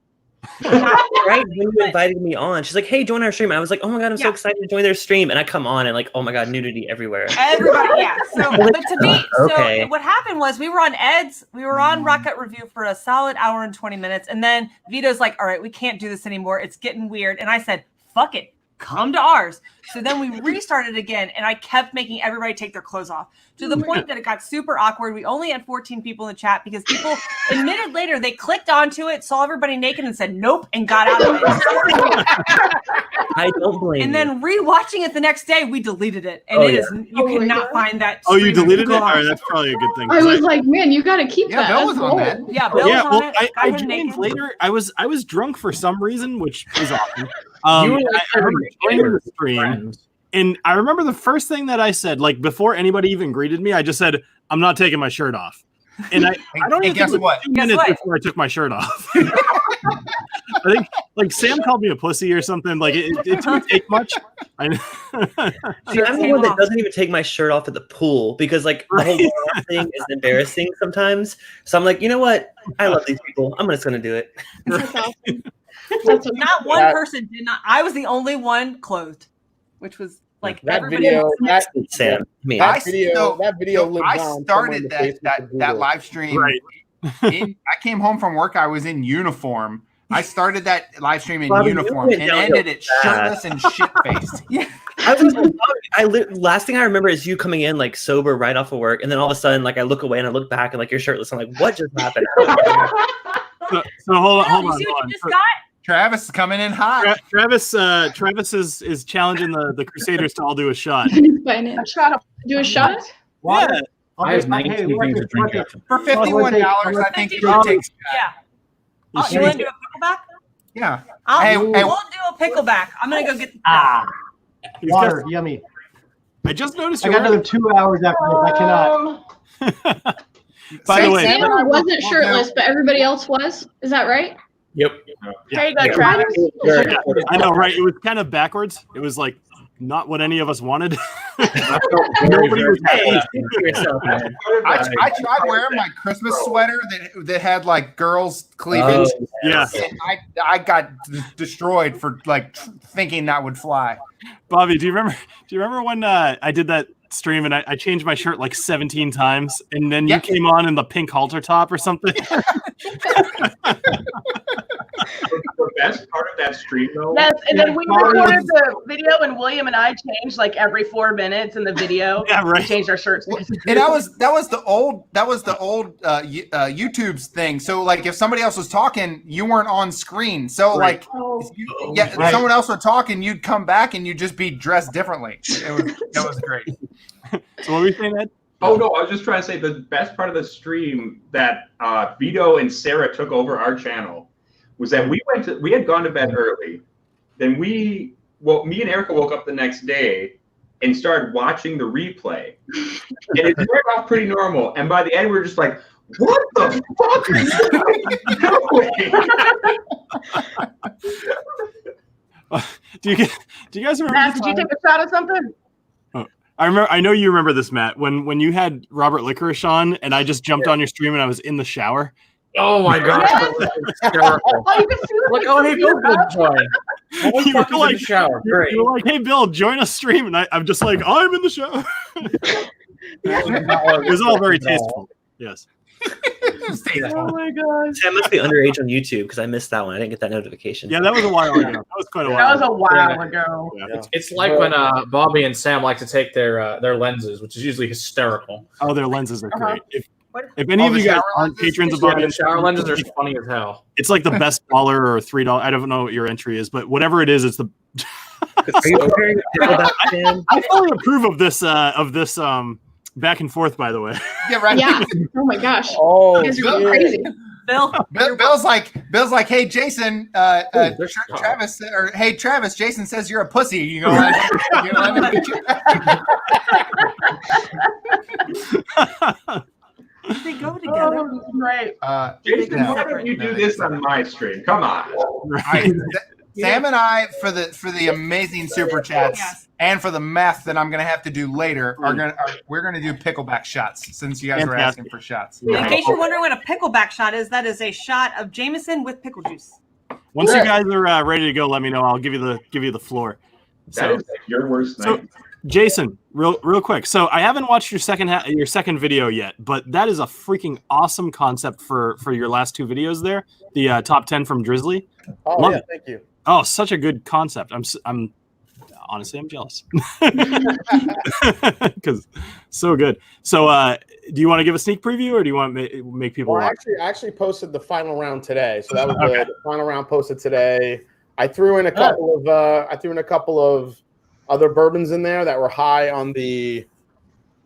Right when you invited me on, she's like, "Hey, join our stream." I was like, "Oh my god, I'm so excited to join their stream!" And I come on and like, "Oh my god, nudity everywhere." Everybody, yeah. So, but to me, Okay. so what happened was we were on Rocket Review for a solid hour and 20 minutes, and then Vito's like, "All right, we can't do this anymore. It's getting weird." And I said, "Fuck it, come to ours." So then we restarted again, and I kept making everybody take their clothes off to the point that it got super awkward. We only had 14 people in the chat because people admitted later they clicked onto it, saw everybody naked, and said nope, and got out of it. I don't blame. And then rewatching it the next day, we deleted it, and you cannot find that. Oh, you stream. deleted it? Gone. All right, that's probably a good thing. I was like, man, you got to keep that. Bill was That's on that. gold. Yeah, Bill was on it. I Got him joined naked. later. I was drunk for some reason, which is awesome. You were like I remember joining the stream, and I remember the first thing that I said, like before anybody even greeted me, I just said, "I'm not taking my shirt off." And I don't even guess think it was what? 2 minutes before I took my shirt off. I think like Sam called me a pussy or something. Like it didn't take much. See, I'm the one that doesn't even take my shirt off at the pool because like the whole thing is embarrassing sometimes. So I'm like, you know what? I love these people. I'm just gonna do it. That's awesome. Not one person did not. I was the only one clothed, which was like That everybody video, else. Sam. Me. that video lives I on. started Someone in the that Facebook that Google. live stream. Right. I came home from work. I was in uniform. I started that live stream in Bobby, you uniform went and downhill ended it fast. shirtless and shit faced. Last thing I remember is you coming in like sober right off of work, and then all of a sudden, like I look away and I look back and like you're shirtless. I'm like, what just happened? So hold on. You see what you just got? Travis is coming in hot. Travis is challenging the Crusaders to all do a shot. A shot. Do a shot? Yeah. I have 19 things to drink after. For $51, I think you should take. Yeah. Oh, you want to do a pickleback? Yeah. We'll do a pickleback. I'm gonna go get the Water, yummy. I just noticed. I got another 2 hours after this. I cannot. By the way, Sam wasn't shirtless, but everybody else was. Is that right? Yep. There you go, Travis. Yeah, I know, right? It was kind of backwards. It was like not what any of us wanted. Nobody was happy. I tried wearing my Christmas sweater that had like girls' cleavage. Yeah. And I got destroyed for like thinking that would fly. Bobby, do you remember when I did that stream and I changed my shirt like 17 times and then you came on in the pink halter top or something? The best part of that stream, though. Yes, and then we recorded the video, and William and I changed like every 4 minutes in the video. Yeah, right. We changed our shirts. And that was the old YouTube's thing. So like if somebody else was talking, you weren't on screen. So like if someone else was talking, you'd come back and you'd just be dressed differently. That was great. So what were you saying, Ed? Oh no, I was just trying to say the best part of the stream that Vito and Sarah took over our channel was that we had gone to bed early. Then me and Erica woke up the next day and started watching the replay. And it started off pretty normal. And by the end, we were just like, what the fuck are you doing? Do you guys remember? Matt, did you take a shot of something? I know you remember this, Matt. When you had Robert Licorice on, and I just jumped on your stream, and I was in the shower. Oh my god! Oh, you can see Look, oh hey, Bill could join. You were like, in the shower. Great. You were like, "Hey, Bill, join us stream," and I'm just like, "I'm in the shower." It was all very tasteful. Yes. Oh my god! Sam must be underage on YouTube because I missed that one. I didn't get that notification. Yeah, that was a while ago. That was quite a while. That was a while ago. Yeah. It's like when Bobby and Sam like to take their lenses, which is usually hysterical. Oh, their lenses are great. If any of you guys aren't patrons of Bobby, the shower lenses are funny as hell. it's like the best $1 or $3. I don't know what your entry is, but whatever it is, it's the. Are you wearing Pickleback, Sam? I fully approve of this back and forth. By the way. Yeah, right. Yeah. Oh my gosh. Oh, You guys are going crazy. Bill's like, hey Jason, Travis, or hey Travis, Jason says you're a pussy. You know, They go together. Right. Jason, why don't you do this on my stream? Come on. Right. Sam and I, for the amazing super chats and for the meth that I'm gonna have to do later, we're gonna do pickleback shots since you guys were asking for shots. In case you're wondering what a pickleback shot is, that is a shot of Jameson with pickle juice. Once you guys are ready to go, let me know. I'll give you the floor. That is like your worst night. Jason, real quick. So I haven't watched your second video yet, but that is a freaking awesome concept for your last two videos there. The top 10 from Drizzly. Oh, Love yeah, it. thank you. Oh, such a good concept. I'm honestly, I'm jealous because so good. So, do you want to give a sneak preview, or do you want to make people? Well, I actually posted the final round today, so that was the final round posted today. I threw in a couple of other bourbons in there that were high on the,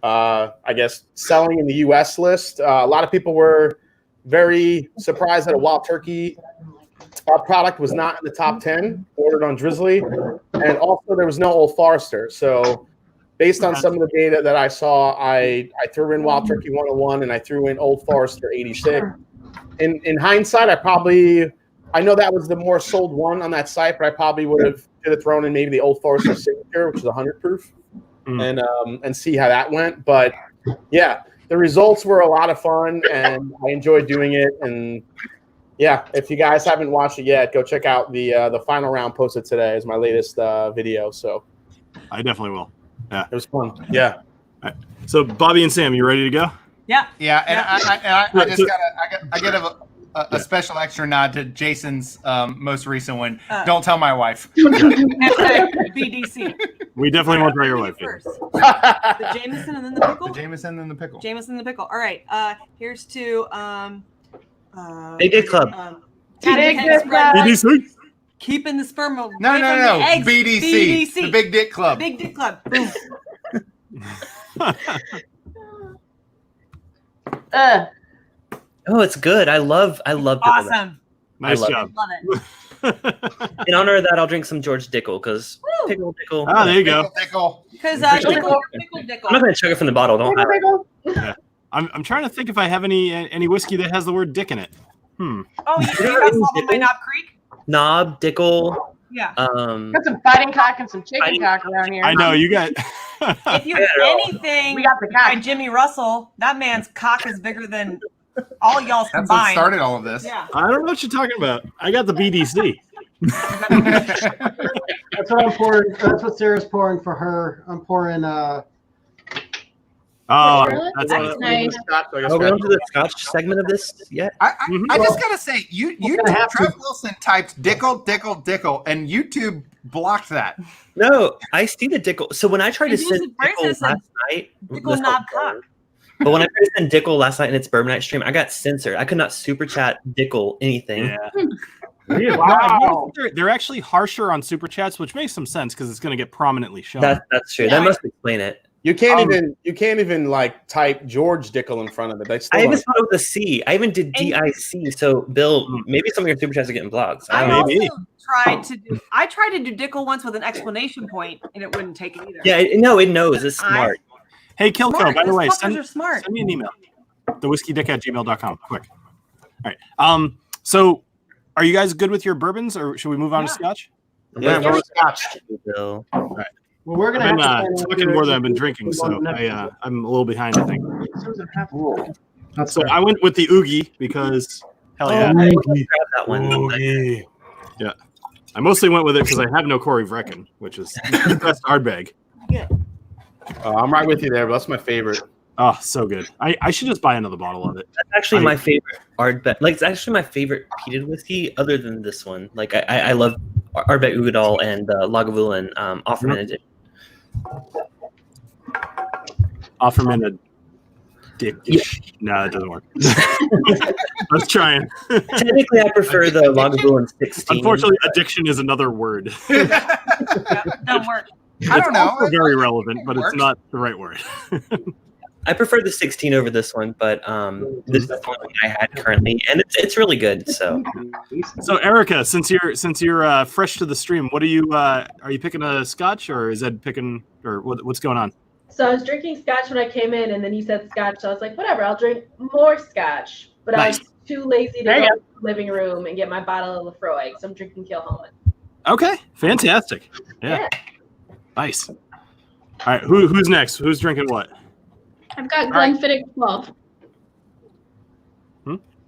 I guess, selling in the U.S. list. A lot of people were very surprised that a Wild Turkey product was not in the top 10 ordered on Drizzly, and also there was no Old Forester. So based on some of the data that I saw, I threw in Wild Turkey 101 and I threw in Old Forester 86. In hindsight, I know that was the more sold one on that site, but I probably would have thrown in maybe the Old Forester Signature, which is 100 proof, and see how that went. But yeah, the results were a lot of fun and I enjoyed doing it. And yeah, if you guys haven't watched it yet, go check out the final round posted today is my latest video. So I definitely will. Yeah, it was fun. Yeah. All right. So Bobby and Sam, you ready to go? Yeah. Yeah, and I just get a special extra nod to Jason's most recent one. Don't tell my wife. BDC. We definitely won't tell your wife. First. The Jameson and then the pickle? The Jameson and the pickle. Jameson and the pickle. All right. Here's to Big Dick Club. Big Dick Club. BDC. Keeping the sperm away No. from the eggs. BDC. The Big Dick Club. Big Dick Club. Boom. Oh, it's good. I love Pickleback. Awesome. Nice job. Love it. In honor of that, I'll drink some George Dickel because Pickle. Ah, there you go. Because I'm not gonna chug it from the bottle. Don't have it. Yeah. I'm trying to think if I have any whiskey that has the word dick in it. Oh, you got some in my Knob Creek? Knob, Dickel. Yeah. Got some fighting cock and some chicken cock around here. I know you got. If you have anything, we got the cock. By Jimmy Russell. That man's cock is bigger than all y'all's That's combined. what started all of this. Yeah. I don't know what you're talking about. I got the BDC. That's what I'm pouring. That's what Sarah's pouring for her. I'm pouring. Oh, That's that's nice. Are we on to the Scotch segment of this yet? I just gotta say, Trev Wilson typed Dickel, and YouTube blocked that. No, I see the Dickel. So when I tried to And send use it for Dickel instance, last night, Dickel knob cock. but when I tried to send Dickel last night in its Bourbon Night stream, I got censored. I could not super chat Dickel anything. Yeah. Wow. They're actually harsher on super chats, which makes some sense because it's going to get prominently shown. That's true. That must explain it. You can't even like type George Dickel in front of it. I even thought it was a C. I even did DIC. So Bill, maybe some of your super chats are getting blocked. I also tried to do Dickel once with an exclamation point, and it wouldn't take it either. Yeah, it knows. It's smart. Hey, Kilco, by the way, send me an email. thewhiskeydick@gmail.com. Quick. All right. So are you guys good with your bourbons, or should we move on to Scotch? Yeah, we're Scotch. Bill. All right. Well, we're gonna I've been have talking more than I've been drinking, so I'm a little behind, I think. So I went with the Oogie because hell yeah. That one. Oogie. Yeah. I mostly went with it because I have no Corey Vrecken, which is the best Ardbeg. I'm right with you there, but that's my favorite. Oh, so good. I should just buy another bottle of it. That's actually my favorite Ardbeg. Like, it's actually my favorite peated whiskey other than this one. Like, I love Ardbeg Ugadal and Lagavulin Offerman edition. Offerman a dick. Yeah. No, it doesn't work. I was trying. Technically, I prefer the Lagavulin 16. Unfortunately, addiction is another word. Don't work. I don't know. It's very relevant, but it's not the right word. I prefer the 16 over this one, but this is the one I had currently, and it's really good. So Erica, since you're fresh to the stream, what are you picking a Scotch, or is Ed picking, or what's going on? So I was drinking Scotch when I came in, and then he said Scotch. So I was like, whatever, I'll drink more Scotch. But Nice. I was too lazy to go to the living room and get my bottle of Lefroy, so I'm drinking Kilhoman. Okay, fantastic. Yeah. Nice. All right, who's next? Who's drinking what? I've got Glenfiddich 12.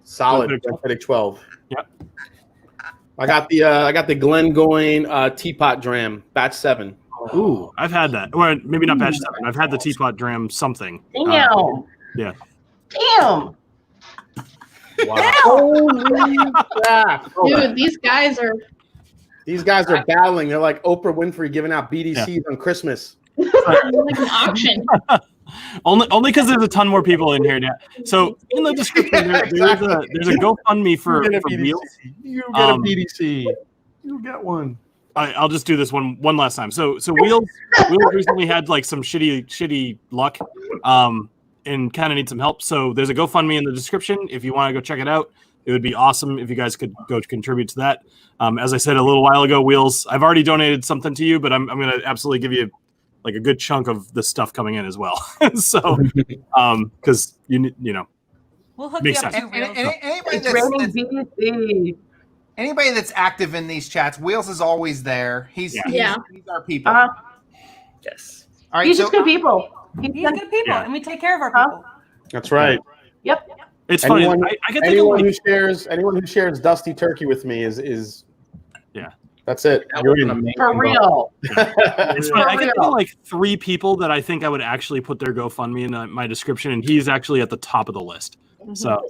Solid Glenfiddich 12. Yep. I got the Glengoyne Teapot Dram Batch 7. Ooh, I've had that. Well, maybe not Batch 7. I've had the Teapot Dram something. Damn. Yeah. Damn. Wow. Holy crap. Dude, these guys are battling. They're like Oprah Winfrey giving out BDCs on Christmas. like an auction. Only because there's a ton more people in here now. So in the description, there's a GoFundMe for Wheels. You get a BDC. You get one. I'll just do this one last time. So Wheels recently had like some shitty luck, and kind of need some help. So there's a GoFundMe in the description if you want to go check it out. It would be awesome if you guys could go contribute to that. As I said a little while ago, Wheels, I've already donated something to you, but I'm going to absolutely give you like a good chunk of the stuff coming in as well. So, because you know, We'll hook makes you up sense. Anybody that's active in these chats, Wheels is always there. He's our people. Yes. All right, He's just good people. He's good people, and we take care of our people. That's right. Yep. It's anyone, funny. I get anyone who shares Dusty Turkey with me is yeah. That's it. You're in. For real. It's funny. I get like 3 people that I think I would actually put their GoFundMe in my description, and he's actually at the top of the list. So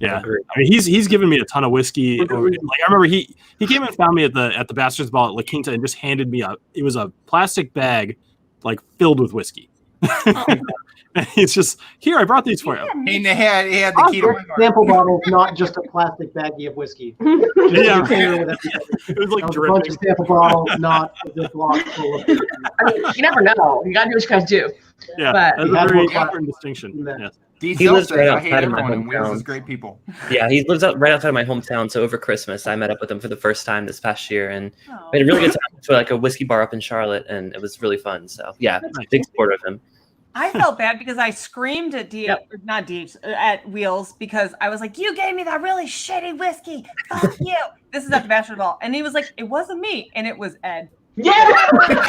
yeah, I mean he's given me a ton of whiskey. Like I remember he came and found me at the Bastards Ball at La Quinta and just handed me it was a plastic bag like filled with whiskey. It's just here. I brought these for you. He had the key to sample bottle, not just a plastic baggie of whiskey. Yeah, it was like a bunch of sample bottles, not a Ziploc full of. I mean, you never know. You gotta do what you guys do. Yeah, but that's a very important distinction. Yes. He lives right outside of my Wheels is hometown. great people. Yeah, he lives right outside of my hometown. So over Christmas, I met up with him for the first time this past year, and we had a really good time to like a whiskey bar up in Charlotte, and it was really fun. So yeah, big supporter of him. I felt bad because I screamed at at Wheels because I was like, "You gave me that really shitty whiskey. Fuck you." This is at the Bachelor Ball, and he was like, "It wasn't me, and it was Ed." Yeah. I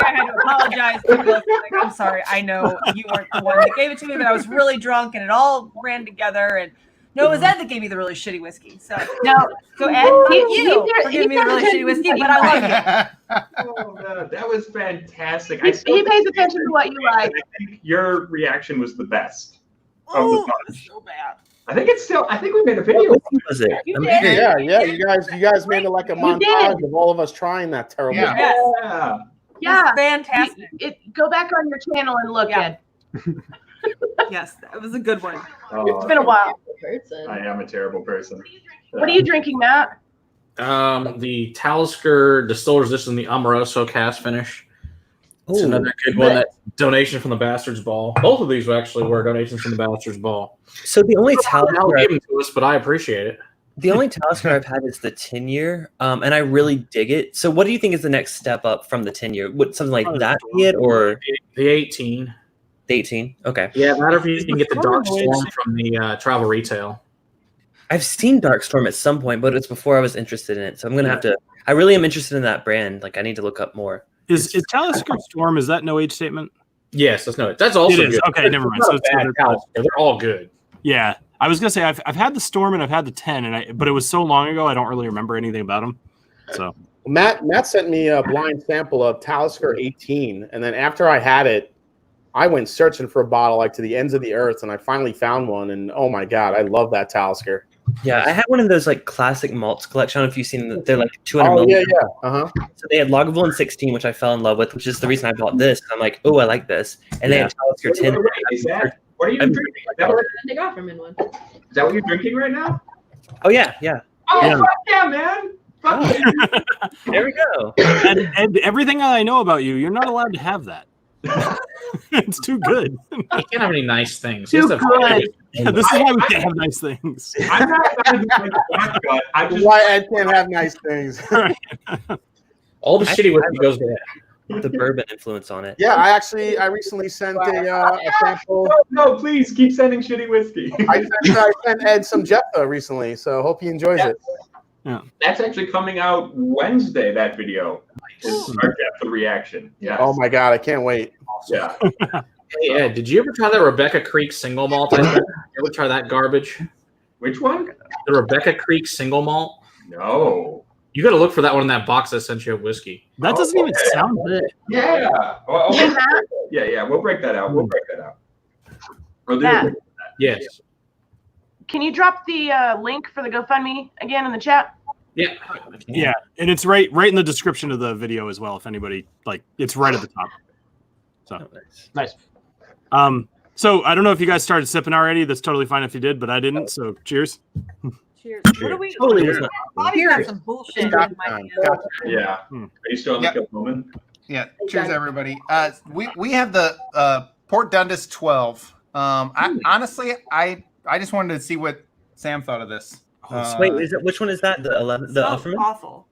had to apologize to Wheels. Like, I'm sorry. I know you weren't the one that gave it to me, but I was really drunk, and it all ran together. And no, it was Ed that gave me the really shitty whiskey. So Ed, you for giving me the really shitty whiskey, but I love you. Oh, no, that was fantastic. He pays attention to what you like. I think your reaction was the best. Oh, so bad. I think it's still. I think we made a video. Was it? Yeah. You guys made it like a montage of all of us trying that terrible. Yeah. Yeah, fantastic. Go back on your channel and look at. Yes, that was a good one. It's been a while. I am a terrible person. What are you drinking, Matt? The Talisker Distillers Edition, the Amoroso cast finish. It's another good one. That donation from the Bastards Ball. Both of these actually were donations from the Bastards Ball. So the only Talisker gave them to us, but I appreciate it. The only Talisker I've had is the 10-year, and I really dig it. So what do you think is the next step up from the 10-year? Would something like that be it, or the 18? The 18. Okay. Yeah, matter if you can get the Dark Storm from the Travel Retail. I've seen Dark Storm at some point, but it's before I was interested in it. So I'm gonna have to. I really am interested in that brand. Like I need to look up more. Is Talisker Storm? Is that no age statement? Yes, that's no. That's also good. Okay. Never mind. So they're all good. Yeah, I was gonna say I've had the Storm and I've had the 10, but it was so long ago I don't really remember anything about them. So Matt sent me a blind sample of Talisker 18, and then after I had it, I went searching for a bottle like to the ends of the earth, and I finally found one. And oh my god, I love that Talisker. Yeah, I had one of those like classic malts collection. I don't know if you've seen them. They're like 200 Oh milliliters. yeah. So they had Lagavulin 16, which I fell in love with, which is the reason I bought this. I'm like, oh, I like this. And they had Talisker 10. What are you drinking? Is that what They got from in one. you're drinking right now? Oh yeah, yeah. Oh, Yeah. fuck yeah, man! Fuck yeah. There we go. and everything I know about you, you're not allowed to have that. It's too good. He can't have any nice things. Too good. Yeah, this is why we can't have nice things. I'm not trying to like shotgun. I just Why Ed can't have nice things. all the shitty whiskey goes to Ed. The bourbon influence on it. Yeah, I recently sent a sample. no, please keep sending shitty whiskey. I sent Ed some Jeffa recently, so hope he enjoys it. Yeah. That's actually coming out Wednesday. That video is our depth of reaction. Yeah. Oh my god, I can't wait. Yeah. Hey Ed, did you ever try that Rebecca Creek single malt? You ever try that garbage? Which one? The Rebecca Creek single malt. No. You got to look for that one in that box that sent you a whiskey. That doesn't even sound good. Yeah. Well, Hey, Matt. yeah. We'll break that out. Matt, Yes. can you drop the link for the GoFundMe again in the chat? Yeah. Yeah, and it's right in the description of the video as well. If anybody it's right at the top. So Nice. So I don't know if you guys started sipping already. That's totally fine if you did, but I didn't. So cheers. Cheers. What are we? Totally was not. Bobby's got some bullshit in my hand. Yeah. Are you still on the kill moment? Yeah. Cheers, everybody. We have the Port Dundas 12. Honestly, I just wanted to see what Sam thought of this. Wait, which one is that? The 11, the Offerman? Awful.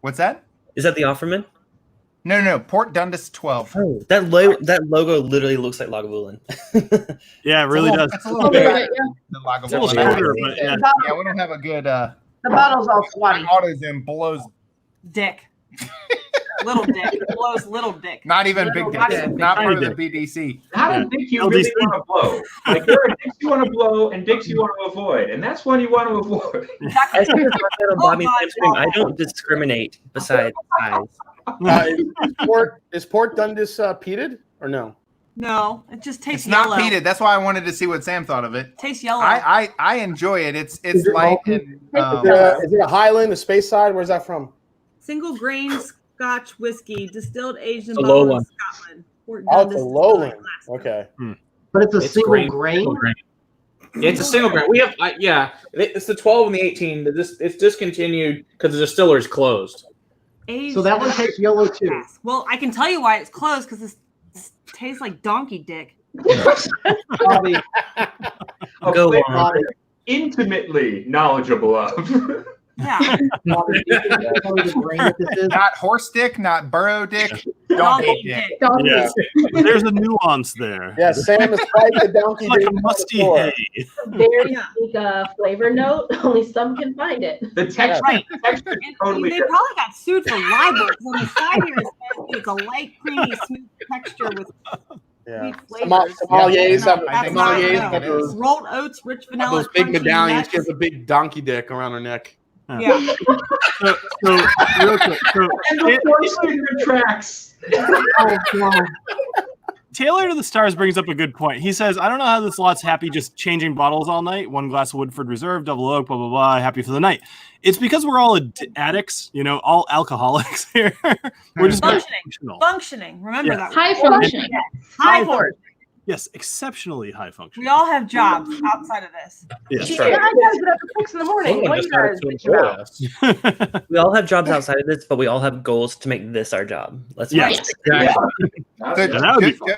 What's that? Is that the Offerman? No. Port Dundas 12. Oh, that logo literally looks like Lagavulin. Yeah, it really does. It's a little bit better than It's a little Lagavulin. shorter, but yeah. Yeah, we don't have a good. The bottle's all swatty. Autism blows. Dick. Little dick. Blows little dick. Not even big dick. Not even Not big part of dick. the BDC. Not a dick you really want to blow. Like there are dicks you want to blow and dicks you want to avoid, and that's one you want to avoid. I think it's on Bobby Sam's stream. I don't discriminate besides size. Is Port Dundas peated or no? No, it just tastes It's not yellow. peated. That's why I wanted to see what Sam thought of it. Tastes yellow. I enjoy it. It's Is it light malty? and Is it a Highland, a Space Side? Where's that from? Single grain Scotch whiskey, distilled, aged, and The bottled in Lowland. Scotland. Fort Oh, it's Dundas a Lowland. Distillery. Okay. But it's a It's single grain. grain. Single grain. Yeah, it's a single grain. We have, it's the 12 and the 18. It's discontinued because the distiller's closed. Aged So that one and- tastes yellow too. Well, I can tell you why it's closed because this tastes like donkey dick. Bobby, A Go flavor on. I'm intimately knowledgeable of. Yeah. Bobby, you can tell me the grain that this is. not horse dick, not burrow dick, donkey Donkey dick. dick. Yeah, there's a nuance there. Yeah, Sam is quite the donkey. It's like a dick musty before. hay. Very Yeah. unique flavor note. Only some can find it. The texture, Right. texture is And totally they different. probably got sued for libel because on the side here it says it's a light, creamy, smooth texture with Yeah. sweet flavors. Sommeliers have I think sommeliers that's have what it is. those, Rolled oats, rich vanilla, those big crunchy medallions. nuts. She has a big donkey dick around her neck. Yeah. So real quick. So And the force retracts. Oh, God. Taylor to the Stars brings up a good point. He says, I don't know how this lot's happy just changing bottles all night. One glass of Woodford Reserve, double oak, blah, blah, blah. Happy for the night. It's because we're all addicts, all alcoholics here. We're just very Functioning. functional. Functioning. Remember Yeah. that. High word. functioning. High force. Yes, exceptionally high functioning. We all have jobs outside of this. Yes. Yeah, I gotta get up at 6 in the morning. What are you guys bitching about? We all have jobs outside of this, but we all have goals to make this our job. Let's be Yes. honest. So that would be fun.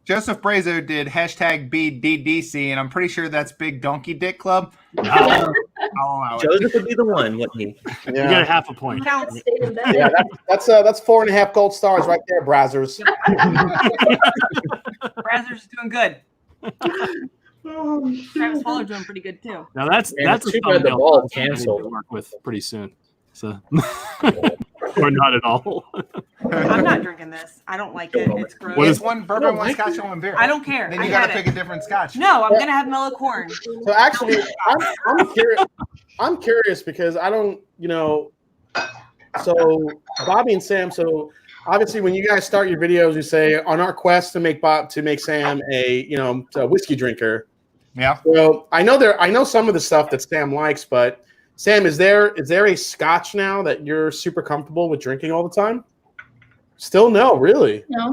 Joseph Brazo did hashtag BDDC, and I'm pretty sure that's Big Donkey Dick Club. Ah, I'll allow it. Joseph would be the one, wouldn't he? you get a half a point. Counts. Stayed in bed. Yeah, that's 4.5 gold stars right there, Brazzers. Brazzers is doing good. Travis Waller's doing pretty good too. Now that's Man, a it's too bad the thumbnail ball I'm gonna canceled. need to work with pretty soon. So or not at all. I'm not drinking this. I don't like it. It's gross. What It's is- one bourbon, one scotch, and one beer. I don't care. Then I you got to had pick it. a different scotch. No, I'm gonna have mellow corn. So actually, I'm curious. I'm curious because I don't, So Bobby and Sam. So obviously, when you guys start your videos, you say on our quest to make Sam a whiskey drinker. Yeah. Well, I know some of the stuff that Sam likes, but Sam, is there a scotch now that you're super comfortable with drinking all the time? Still no, really. No.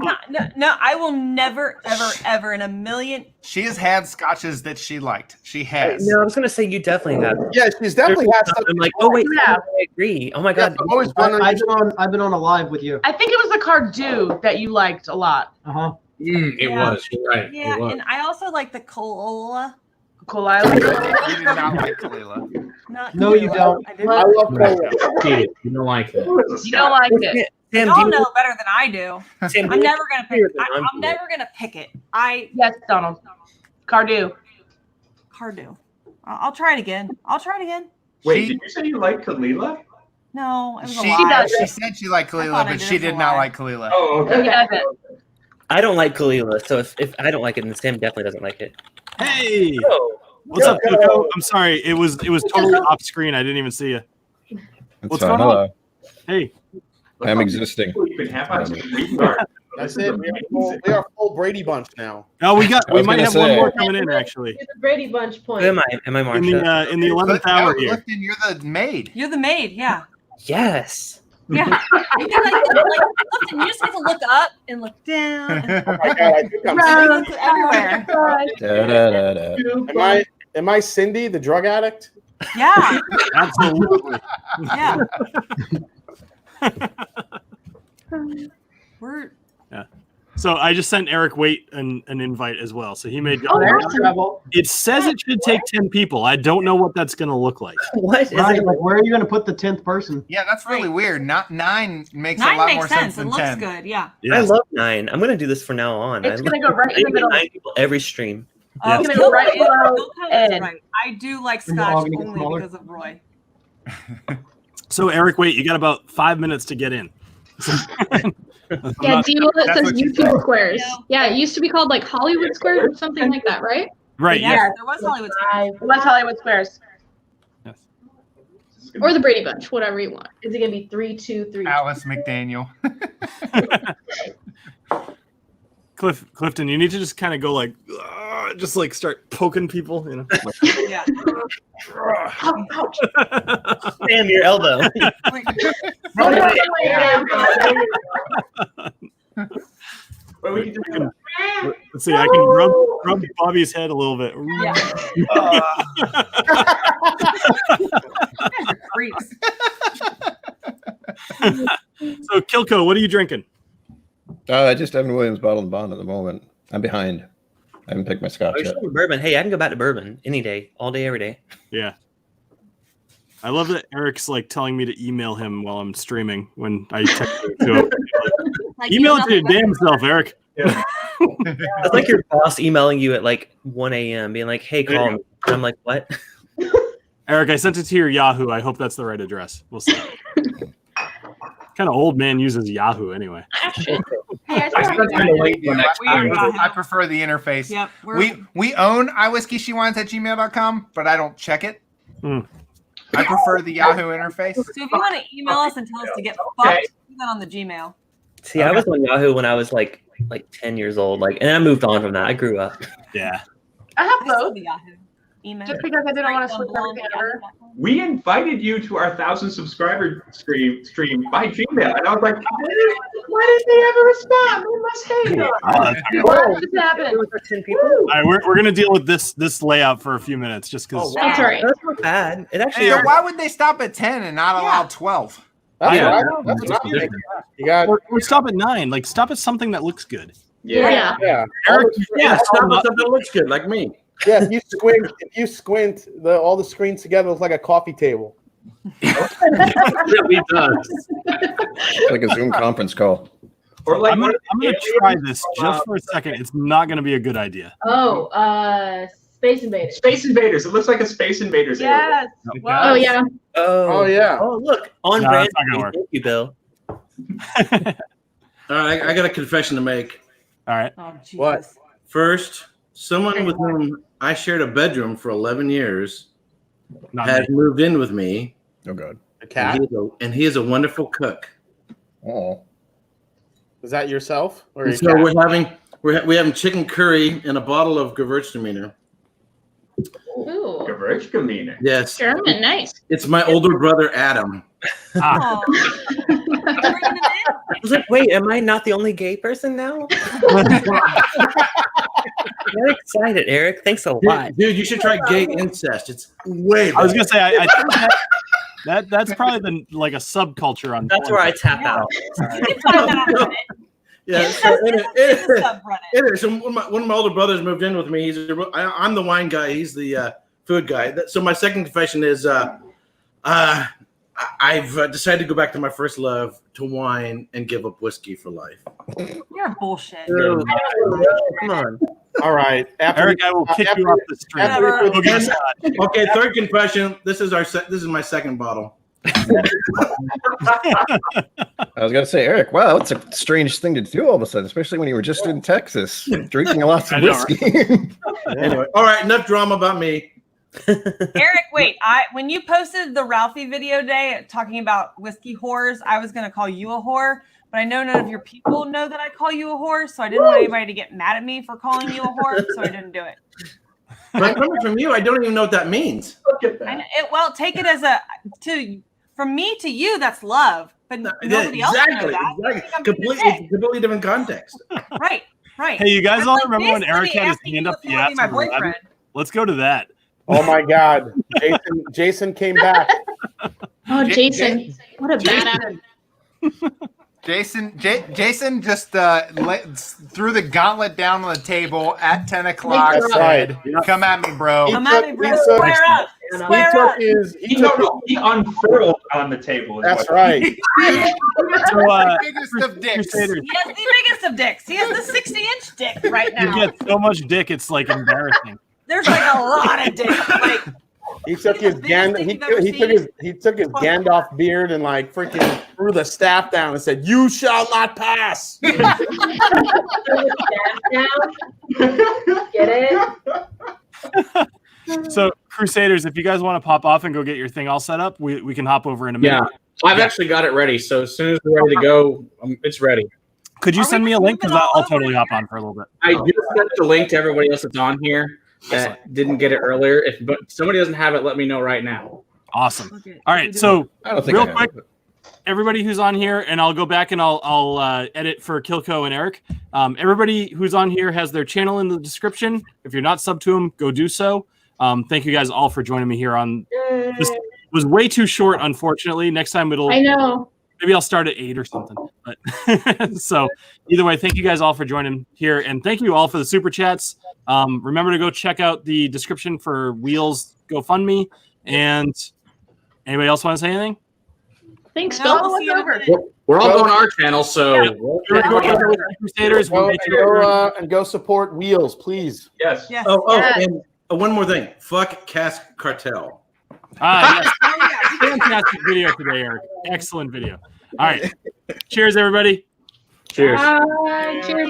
No, I will never, ever, ever in a million. She has had scotches that she liked. She has. No, I was gonna say you definitely have. Yeah, she's definitely had stuff. I'm like, oh wait, Yeah. I agree. Oh my god. I'm always wondering. I've been on a live with you. I think it was the Cardew that you liked a lot. Uh-huh. It was. You're right. Yeah, It was. and I also like the Cola. Cola. You did not like Kalila. No, you don't. I didn't. I love Cola. You don't like it. You don't like it. Sam, Y'all do you know better than I do. Sam, do I'm you- never gonna pick. I'm I'm never gonna pick it. Yes, Donald. Cardew. Cardew. I'll try it again. Wait, did you say you like Kalila? No, it was a She, lie. she said she liked I Kalila, thought I but did she it for did a not lie. like Kalila. Oh, okay. Yeah, I don't like Kalila, so if I don't like it, then Sam definitely doesn't like it. Hey, Oh, what's up, Coco? I'm sorry, it was totally off screen. I didn't even see you. What's going on? Hey, I'm existing. You can have us. We are. That's it. We are full Brady bunch now. no, we was might gonna have one say. more coming in actually You're the Brady Bunch point. who am I? Am I in Marsha? the 11th hour here. Clifton, you're the maid. You're the maid. Yeah. Yes. Yeah. You Clifton, you just get to look up and look down. And Oh my god, I think I'm look everywhere. Da-da-da-da. Am I Cindy, the drug addict? Yeah. Absolutely. Yeah. We're So I just sent Eric Waite an invite as well. So he made. there's trouble. It says it should take 10 people. I don't know what that's going to look like. What is Right, it? like, where are you going to put the 10th person? Yeah, that's really weird. Not 9 makes a 9 lot makes more sense. It than looks 10. good. Yeah. I Yes. love 9. I'm gonna do this from now on. It's gonna go right in the middle. 9 people every stream. It's gonna go right below Ed. Right. I do like And we're all Scotch gonna get only smaller? because of Roy. So Eric Waite, you got about 5 minutes to get in. Yeah, deal that that's says what you YouTube said. Squares. Yeah, it used to be called like Hollywood Squares or something like that, right? Right. Yeah, Yeah. there was Hollywood. It was Hollywood Squares. Or the Brady Bunch, whatever you want. Is it gonna be 3, 2, 3? Alice McDaniel. Clifton, you need to just kind of go like, just like start poking people. You know. Yeah. Ouch. Sam, your elbow. Well, we can do Let's see. I can rub Bobby's head a little bit. Creeps. So Kilco, what are you drinking? Just Evan Williams Bottle and Bond at the moment. I'm behind. I haven't picked my scotch Oh, yet. bourbon. Hey, I can go back to bourbon any day, all day, every day. Yeah. I love that Eric's like telling me to email him while I'm streaming when I text him to him. Like, Email it to your nothing damn self, Eric. It's like your boss emailing you at like 1 a.m. being like, "Hey, call me." And I'm like, "What?" Eric, I sent it to your Yahoo. I hope that's the right address. We'll see. Kind of old man uses Yahoo anyway. Hey, I I prefer the interface. Yep. We own iwhiskeyshewines@gmail.com, but I don't check it. Hmm. I prefer the Yahoo interface. So if you want to email us and tell us to get fucked, do that on the Gmail. See, I was on Yahoo when I was like 10 years old, and I moved on from that. I grew up. Yeah. I have both. The Yahoo email. Just because I didn't want to switch everything over. We invited you to our 1,000 subscriber stream by Gmail, and I was like, why didn't they ever respond? They must hate us. What just happened? All right, we're gonna deal with this layout for a few minutes, just because. That's all right. That's not bad. It actually. So why would they stop at 10 and not allow 12? That's Yeah. right. That's what I'm thinking. You got Or stop at 9. Like stop at something that looks good. Yeah. yeah. Eric, Yeah, stop at something that looks good, like me. Yeah, if you squint, all the screens together look like a coffee table. It really does. It's like a Zoom conference call. Or like, I'm gonna try this just for a second. It's not gonna be a good idea. Oh, Space Invaders. Space Invaders. It looks like a Space Invaders area. Yes. Oh yeah. Oh yeah. Oh, look. On No, brand. that's not gonna work. Thank you, Bill. All right, I got a confession to make. All right. Oh, Jesus. What? First, someone with whom I shared a bedroom for 11 years Not has me. moved in with me, Oh god. A cat? and he is a wonderful cook. Oh. Is that yourself or And your so cat? we're having chicken curry and a bottle of Gewürztraminer. Ooh. Gewürztraminer. Yes, German, nice. it's my older brother Adam. Ah, Oh. Bringing him was like, wait, am I not the only gay person now? I'm excited, Eric. Thanks a lot. Dude, you should try gay incest. It's way better. I was gonna say, I think that's probably like a subculture on. That's where I tap out. Yeah, so so one of my older brothers moved in with me. I'm the wine guy. He's the food guy. So my second confession is I've decided to go back to my first love, to wine, and give up whiskey for life. You're bullshit. Come on. All right, Eric, I will kick you off the street. Okay, third confession. This is my second bottle. I was gonna say, Eric, wow, it's a strange thing to do all of a sudden, especially when you were just in Texas drinking lots of whiskey. Anyway, all right, enough drama about me. Eric, wait. When you posted the Ralphie video today talking about whiskey whores, I was gonna call you a whore, but I know none of your people know that I call you a whore, so I didn't want anybody to get mad at me for calling you a whore, so I didn't do it. But coming from you, I don't even know what that means. Look at that. Well, take it as from me to you, that's love, but nobody else knows that. Exactly. Completely different context. Right. Hey, you guys all remember when Eric had his hand up the ass? My boyfriend. Let's go to that. Oh my God, Jason came back. Oh, Jason, what a badass. Jason just threw the gauntlet down on the table at 10 o'clock. That's right. Come at me, bro. Come at me, bro. Square up. He unfurled on the table. That's right. The biggest of dicks. He has the biggest of dicks. He has the 60-inch dick right now. You get so much dick, it's like embarrassing. There's like a lot of dick. Like he took his he took his Gandalf beard and like freaking threw the staff down and said, "You shall not pass." Get it? So, Crusaders, if you guys want to pop off and go get your thing all set up, we can hop over in a minute. Yeah, I've actually got it ready. So as soon as we're ready to go, it's ready. Could you send me a link? Because I'll totally hop on for a little bit. I just sent the link to everybody else that's on here that didn't get it earlier. But somebody doesn't have it, let me know right now. Awesome. All right, so real quick, everybody who's on here, and I'll go back and I'll edit for Kilco and Eric. Everybody who's on here has their channel in the description. If you're not subbed to them, go do so. Thank you guys all for joining me here on this. Was way too short, unfortunately. Next time I know. Maybe I'll start at 8 or something. But so either way, thank you guys all for joining here, and thank you all for the super chats. Remember to go check out the description for Wheels GoFundMe. And anybody else want to say anything? Thanks, No, Phil. We're all going our channel, so Crusaders, and go support Wheels, please. Yes. Yes. And one more thing. Fuck Cask Cartel. Yes. Fantastic video today, Eric. Excellent video. All right. Cheers, everybody. Cheers. Cheers.